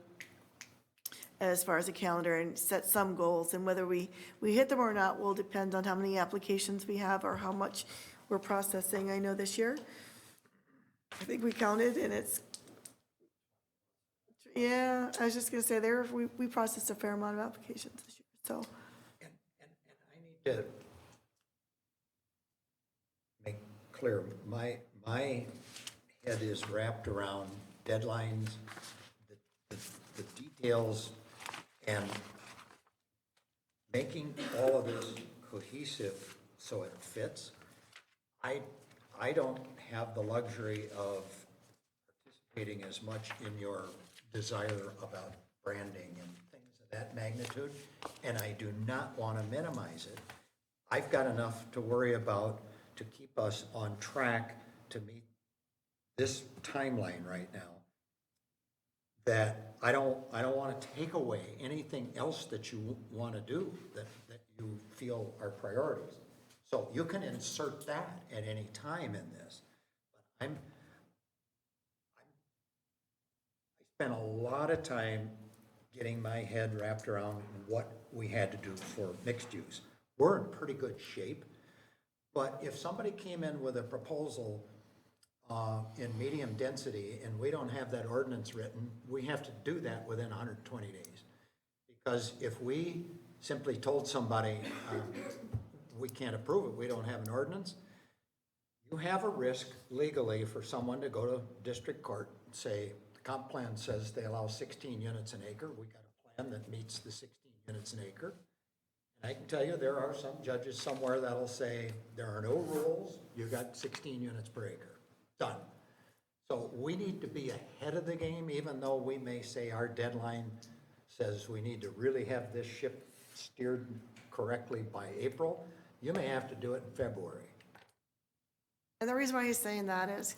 as far as a calendar and set some goals, and whether we hit them or not will depend on how many applications we have or how much we're processing. I know this year, I think we counted, and it's, yeah, I was just gonna say, we processed a fair amount of applications this year, so. And I need to make clear, my head is wrapped around deadlines, the details, and making all of this cohesive so it fits. I don't have the luxury of participating as much in your desire about branding and things of that magnitude, and I do not want to minimize it. I've got enough to worry about to keep us on track to meet this timeline right now, that I don't want to take away anything else that you want to do that you feel are priorities. So you can insert that at any time in this. But I spent a lot of time getting my head wrapped around what we had to do for mixed use. We're in pretty good shape, but if somebody came in with a proposal in medium density and we don't have that ordinance written, we have to do that within 120 days. Because if we simply told somebody, we can't approve it, we don't have an ordinance, you have a risk legally for someone to go to district court and say, the comp plan says they allow 16 units an acre, we got a plan that meets the 16 units an acre. And I can tell you, there are some judges somewhere that'll say, there are no rules, you got 16 units per acre, done. So we need to be ahead of the game, even though we may say our deadline says we need to really have this ship steered correctly by April. You may have to do it in February. And the reason why he's saying that is,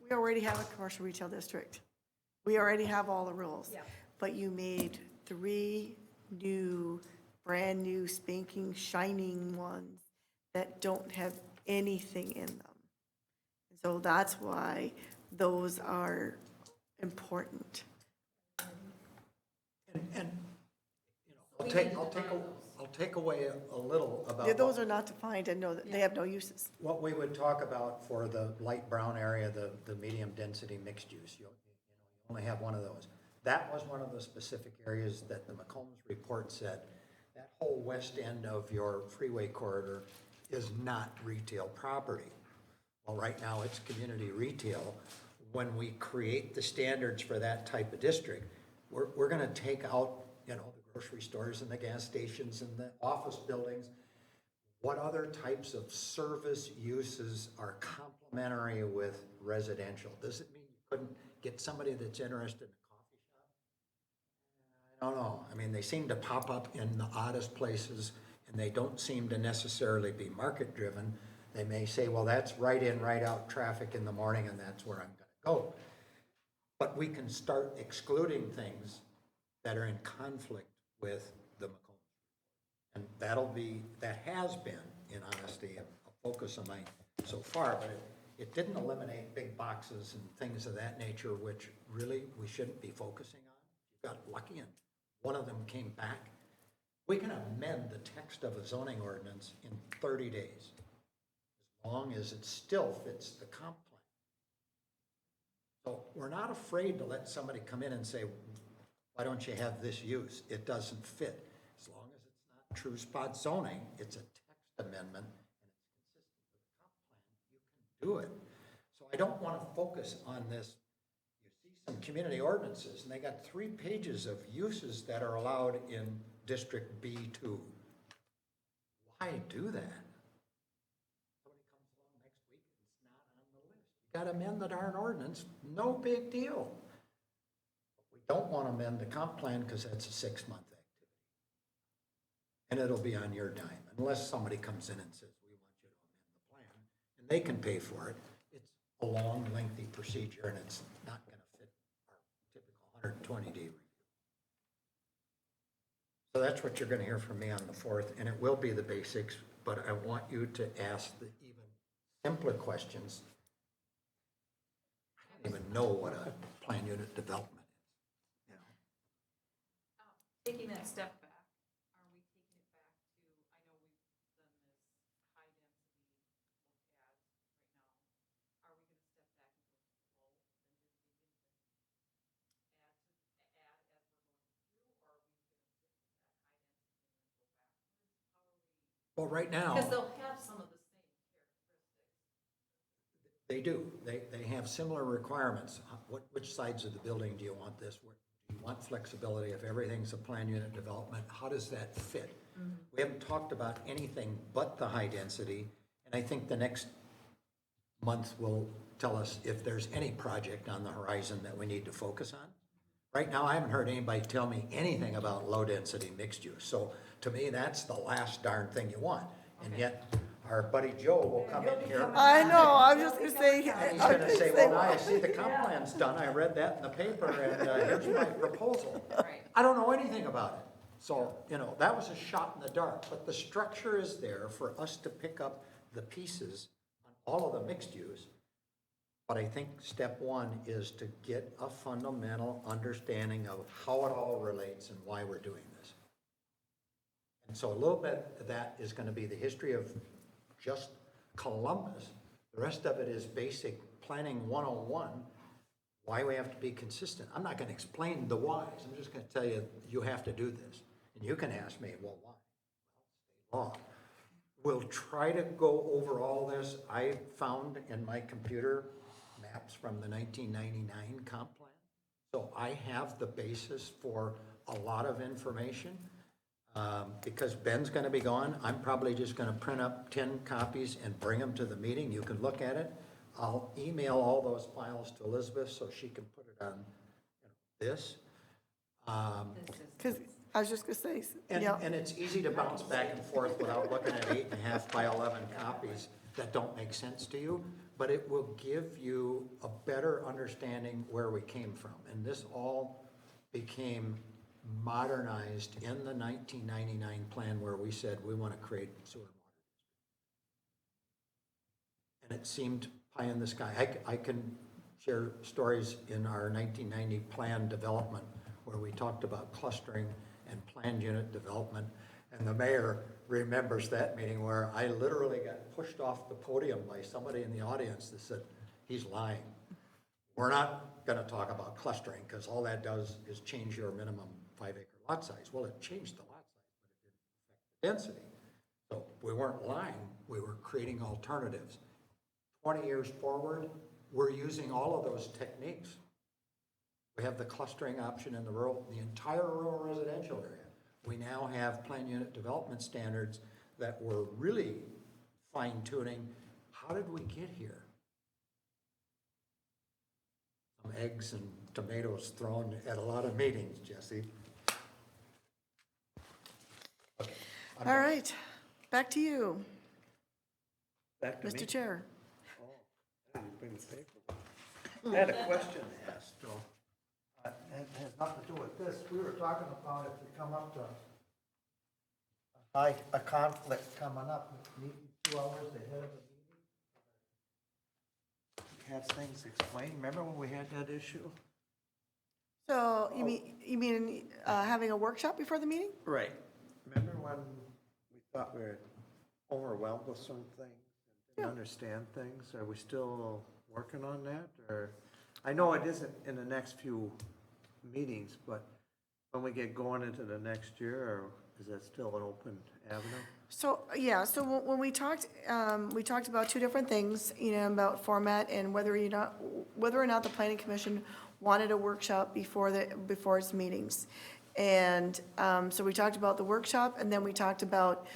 we already have a commercial retail district. We already have all the rules. But you made 3 new, brand-new, spanking, shining ones that don't have anything in them. So that's why those are important. And, you know, I'll take away a little about. Yeah, those are not defined and no, they have no uses. What we would talk about for the light brown area, the medium density mixed use, you only have one of those. That was one of the specific areas that the McCombs report said, that whole west end of your freeway corridor is not retail property. Well, right now, it's community retail. When we create the standards for that type of district, we're gonna take out, you know, the grocery stores and the gas stations and the office buildings. What other types of service uses are complementary with residential? Does it mean you couldn't get somebody that's interested in a coffee shop? I don't know. I mean, they seem to pop up in the oddest places, and they don't seem to necessarily be market-driven. They may say, well, that's right in, right out traffic in the morning, and that's where I'm gonna go. But we can start excluding things that are in conflict with the McCombs. And that has been, in honesty, a focus of mine so far, but it didn't eliminate big boxes and things of that nature, which really we shouldn't be focusing on. You got lucky and one of them came back. We can amend the text of a zoning ordinance in 30 days, as long as it still fits the comp plan. So we're not afraid to let somebody come in and say, why don't you have this use? It doesn't fit. As long as it's not true spot zoning, it's a text amendment, and it's consistent with the comp plan, you can do it. So I don't want to focus on this. You see some community ordinances, and they got 3 pages of uses that are allowed in District B2. Why do that? Somebody comes along next week, it's not on the list. You got to amend the darn ordinance, no big deal. We don't want to amend the comp plan because that's a 6-month activity. And it'll be on your dime, unless somebody comes in and says, we want you to amend the plan, and they can pay for it. It's a long, lengthy procedure, and it's not going to fit our typical 120-day review. So that's what you're going to hear from me on the 4th, and it will be the basics, but I want you to ask the even simpler questions. I don't even know what a plan unit development is. You know? Taking that step back, are we taking it back to, I know we've done this high density look at right now. Are we gonna step back and go slow and just begin to add as we're going through, or are we gonna stick with that high density and then go backwards? How are we? Well, right now. Because they'll have some of the same characteristics. They do. They have similar requirements. Which sides of the building do you want this? Do you want flexibility? If everything's a plan unit development, how does that fit? We haven't talked about anything but the high density, and I think the next month will tell us if there's any project on the horizon that we need to focus on. Right now, I haven't heard anybody tell me anything about low-density mixed use. So to me, that's the last darn thing you want. And yet, our buddy Joe will come in here. I know, I was just gonna say. And he's gonna say, well, now I see the comp plan's done, I read that in the paper, and here's my proposal. Right. I don't know anything about it. So, you know, that was a shot in the dark, but the structure is there for us to pick up the pieces on all of the mixed use. But I think step one is to get a fundamental understanding of how it all relates and why we're doing this. And so a little bit of that is gonna be the history of just Columbus. The rest of it is basic planning 101, why we have to be consistent. I'm not gonna explain the whys, I'm just gonna tell you, you have to do this. And you can ask me, well, why? Well, state law. We'll try to go over all this. I found in my computer maps from the 1999 comp plan. So I have the basis for a lot of information. Because Ben's gonna be gone, I'm probably just gonna print up 10 copies and bring them to the meeting. You can look at it. I'll email all those files to Elizabeth so she can put it on this. Because I was just going to say, And, yeah. and it's easy to bounce back and forth without looking at 8.5 by 11 copies that don't make sense to you, but it will give you a better understanding where we came from. And this all became modernized in the 1999 plan where we said we want to create sewer and water. And it seemed pie in the sky. I can share stories in our 1990 plan development where we talked about clustering and planned unit development. And the mayor remembers that meeting where I literally got pushed off the podium by somebody in the audience that said, he's lying. We're not going to talk about clustering because all that does is change your minimum 5-acre lot size. Well, it changed the lot size, but it didn't affect the density. So we weren't lying, we were creating alternatives. 20 years forward, we're using all of those techniques. We have the clustering option in the entire rural residential area. We now have plan unit development standards that we're really fine tuning. How did we get here? Some eggs and tomatoes thrown at a lot of meetings, Jesse. Okay, I'm All done. right, back to you, Back to me. Mr. Chair. I didn't bring the paper. I had a question to ask, though. It has nothing to do with this. We were talking about if you come up to a conflict coming up, meeting 2 hours ahead of the meeting. Have things explained. Remember when we had that issue? So you mean having a workshop before the meeting? Right. Remember when we thought we were overwhelmed with some things and didn't understand things? Are we still working on that? Or, I know it isn't in the next few meetings, but when we get going into the next year, or is that still an open avenue? So, yeah, so when we talked about two different things, about format and whether or not the planning commission wanted a workshop before its meetings. And so we talked about the workshop, and then we talked about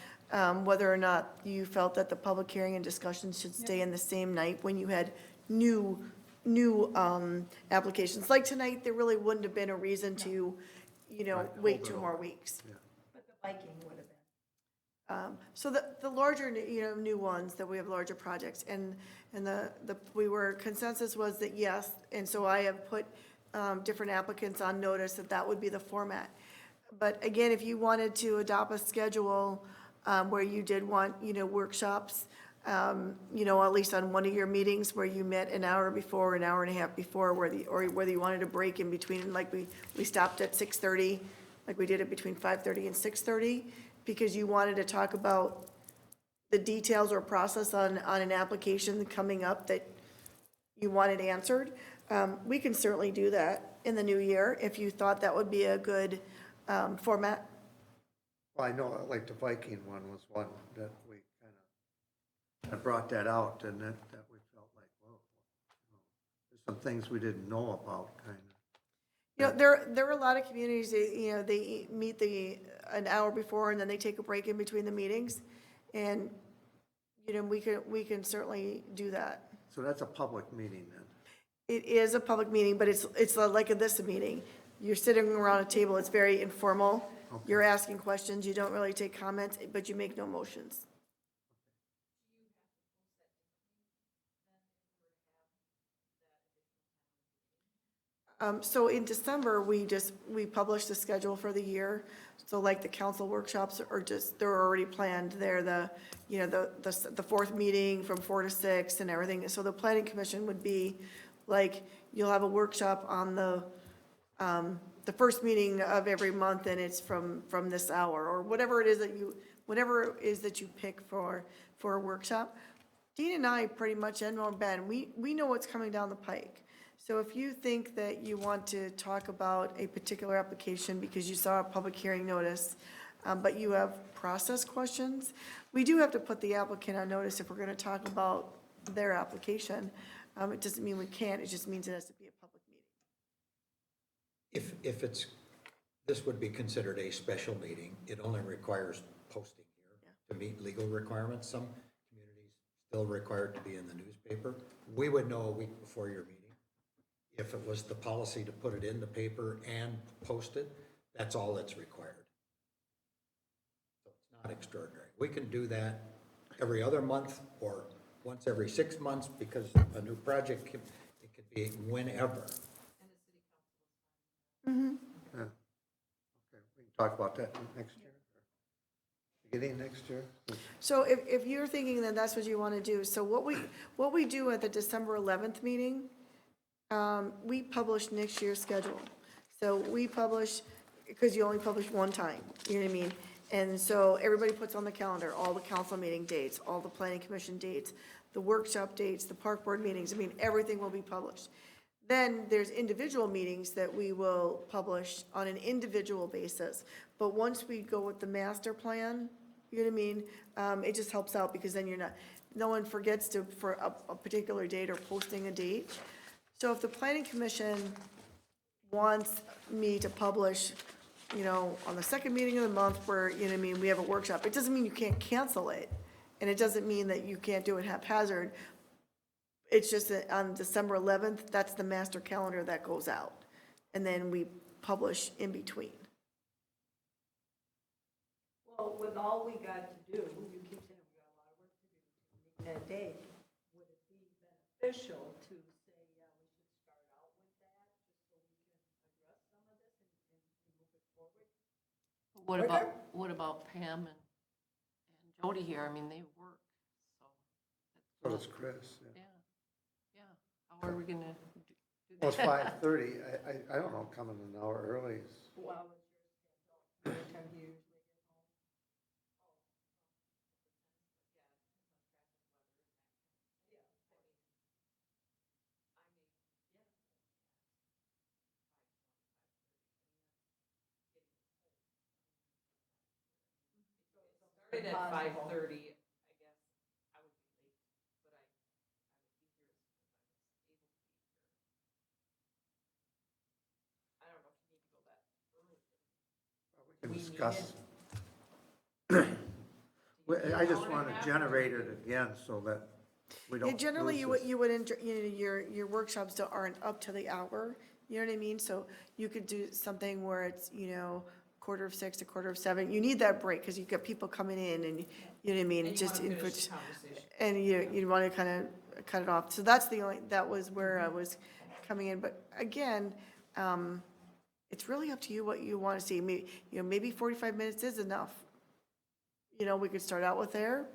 whether or not you felt that the public hearing and discussion should stay in the same night when you had new applications. Like tonight, there really wouldn't have been a reason to, wait 2 more weeks. But the Viking would have been. So the larger, new ones, that we have larger projects, and consensus was that yes, and so I have put different applicants on notice that would be the format. But again, if you wanted to adopt a schedule where you did want, workshops, at least on one of your meetings where you met an hour before, an hour and a half before, or whether you wanted a break in between, like we stopped at 6:30, like we did it between 5:30 and 6:30, because you wanted to talk about the details or process on an application coming up that you wanted answered. We can certainly do that in the new year if you thought that would be a good format. Well, I know, like the Viking one was one that we kind of brought that out, and that we felt like, whoa, there's some things we didn't know about, kind of. There are a lot of communities, that, they meet an hour before and then they take a break in between the meetings. And, we can certainly do that. So that's a public meeting then? It is a public meeting, but it's like this meeting. You're sitting around a table, it's very informal. You're asking questions, you don't really take comments, but you make no motions. So in December, we published the schedule for the year. So like the council workshops they're already planned. They're the fourth meeting from 4 to 6 and everything. So the planning commission would be like, you'll have a workshop on the first meeting of every month, and it's from this hour, or whatever it is that you pick for a workshop. Dean and I pretty much, and Ben, we know what's coming down the pike. So if you think that you want to talk about a particular application because you saw a public hearing notice, but you have process questions, we do have to put the applicant on notice if we're going to talk about their application. It doesn't mean we can't, it just means it has to be a public meeting. If this would be considered a special meeting, it only requires posting here to meet legal requirements. Some communities still required to be in the newspaper. We would know a week before your meeting. If it was the policy to put it in the paper and post it, that's all that's required. So it's not extraordinary. We can do that every other month or once every 6 months because a new project, it could be whenever. Yeah. Okay, we can talk about that next year. Beginning next year? So if you're thinking that that's what you want to do, so what we do at the December 11th meeting, we publish next year's schedule. So we publish, because you only publish one time, you know what I mean? And so everybody puts on the calendar, all the council meeting dates, all the planning commission dates, the workshop dates, the park board meetings, I mean, everything will be published. Then there's individual meetings that we will publish on an individual basis. But once we go with the master plan, you know what I mean? It just helps out because then you're not, no one forgets to, for a particular date or posting a date. So if the planning commission wants me to publish, you know, on the second meeting of the month where, you know what I mean, we have a workshop, it doesn't mean you can't cancel it. And it doesn't mean that you can't do it haphazard. It's just that on December 11th, that's the master calendar that goes out. And then we publish in between. Well, with all we got to do, you keep saying we got a lot of work to do to make that date, would it be beneficial to say, yeah, we should start out with that, just so we can address some of this and move it forward? What about Pam and Jody here? I mean, they work, so. So does Chris. Yeah. Yeah, yeah. How are we gonna do Well, it's that? 5:30. I don't know, coming an hour early is. Well, it's your schedule, what time do you usually get home? Started at 5:30, I guess I would be late, but I would be here as soon as I was able to be here. I don't know if you need to go that early. We can We need discuss. it. I just want to generate it again so that we don't. Yeah, generally, lose you would, this. you would, you know, your workshops aren't up to the hour, you know what I mean? So you could do something where it's, you know, 5:45 to 7:15. You need that break, because you've got people coming in and, you know what I mean? And you Just want to input. finish the conversation. And you want to kind of cut it off. So that's the only, that was where I was coming in. But again, it's really up to you what you want to see. Maybe, you know, maybe 45 minutes is enough. You know, we could start out with there.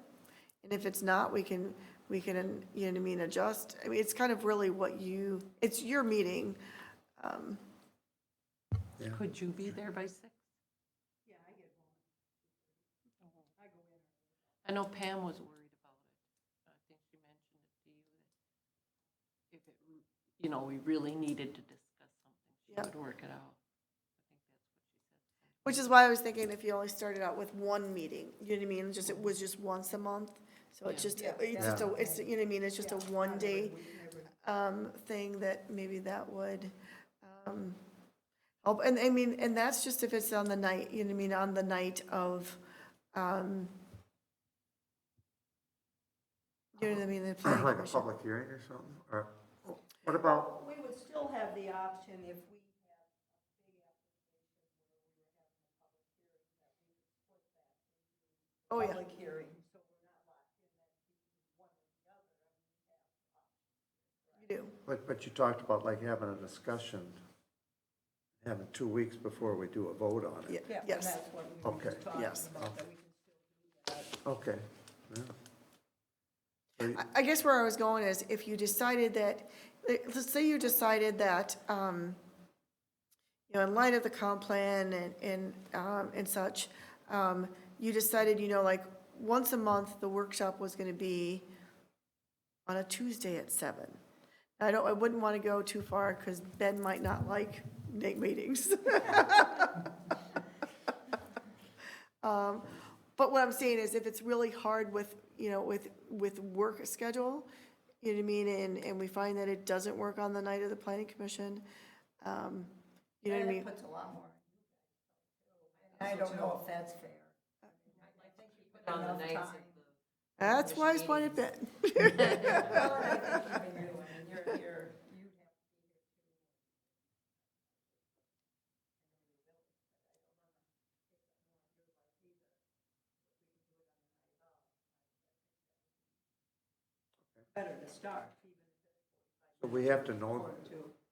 And if it's not, we can, you know what I mean, adjust. I mean, it's kind of really what you, it's your meeting. Could you be there by 6? Yeah, I get home. I go in. I know Pam was worried about it. I think she mentioned it to you, that if it, you know, we really needed to discuss something, she Yep. would work it out. I think that's what she said. Which is why I was thinking if you only started out with one meeting, you know what I mean? Just, it was just once a month. So it's just, it's just a, it's, you know what I mean? It's just a one-day thing that maybe that would help. And I mean, and that's just if it's on the night, you know what I mean, on the night of, you know what I mean, the planning Like a commission. public hearing or something? Or what about, We would still have the option if we had a big application where we were having a public hearing, that we could split that into Oh, yeah. public hearing, so we're not locked in that we do one or the other. I mean, we have options. You do. but you talked about like having a discussion, having 2 weeks before we do a vote on it. Yeah, And yes. that's what we were Okay. just talking Yes. about, that we can still do that. Okay. Yeah. So you- I guess where I was going is if you decided that, let's say you decided that, you know, in light of the comp plan and such, you decided, you know, like, once a month, the workshop was gonna be on a Tuesday at 7. I wouldn't wanna go too far, because Ben might not like night meetings. But what I'm saying is, if it's really hard with, you know, with work schedule, you know what I mean, and we find that it doesn't work on the night of the planning commission, you know what I And mean? it puts a lot more on you guys, too. And I don't know if that's fair. I think you put On the enough nights of time. the That's why I spotted Ben. So we have to know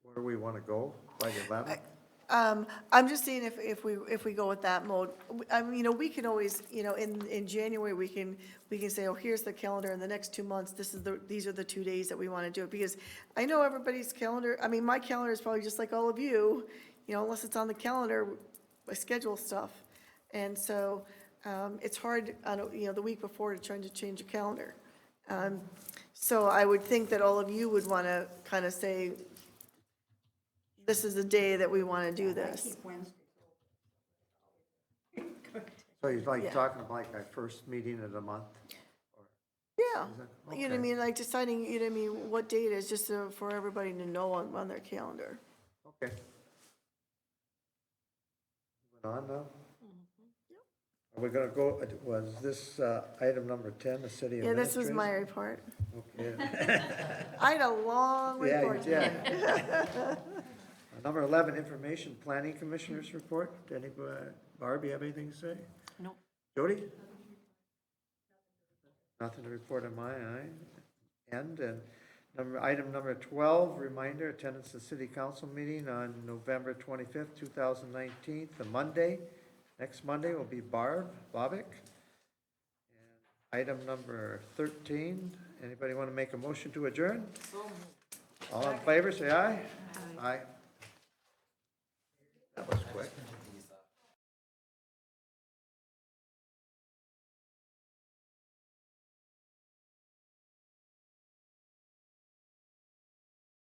where we want to go by the 11th? I'm just saying if we go with that mode, I mean, we can always, in January, we can say, oh, here's the calendar, in the next 2 months, these are the 2 days that we want to do it, because I know everybody's calendar, I mean, my calendar is probably just like all of you, unless it's on the calendar, I schedule stuff. And so, it's hard, the week before to trying to change a calendar. So I would think that all of you would want to kind of say, this is the day that we want to do this. So you're like Yeah. talking about like our first meeting of the month? Yeah, Is it? you know what I Okay. mean, like deciding, you know what I mean, what date is, just for everybody to know on their calendar. Okay. Moving on now? Are we going to go, was this item number 10, the city Yeah, this was administrator? my report. Okay. I had a long Yeah, you report. did. Number 11, Information Planning Commissioners Report. Anybody, Barb, you have anything to say? Nope. Jody? Nothing to report on my end. And item number 12, reminder, attendance the city council meeting on November 25th, 2019, the Monday. Next Monday will be Barb Bobick. And item number 13, anybody want to make a motion to adjourn? All in favor, say aye. Aye. That was quick.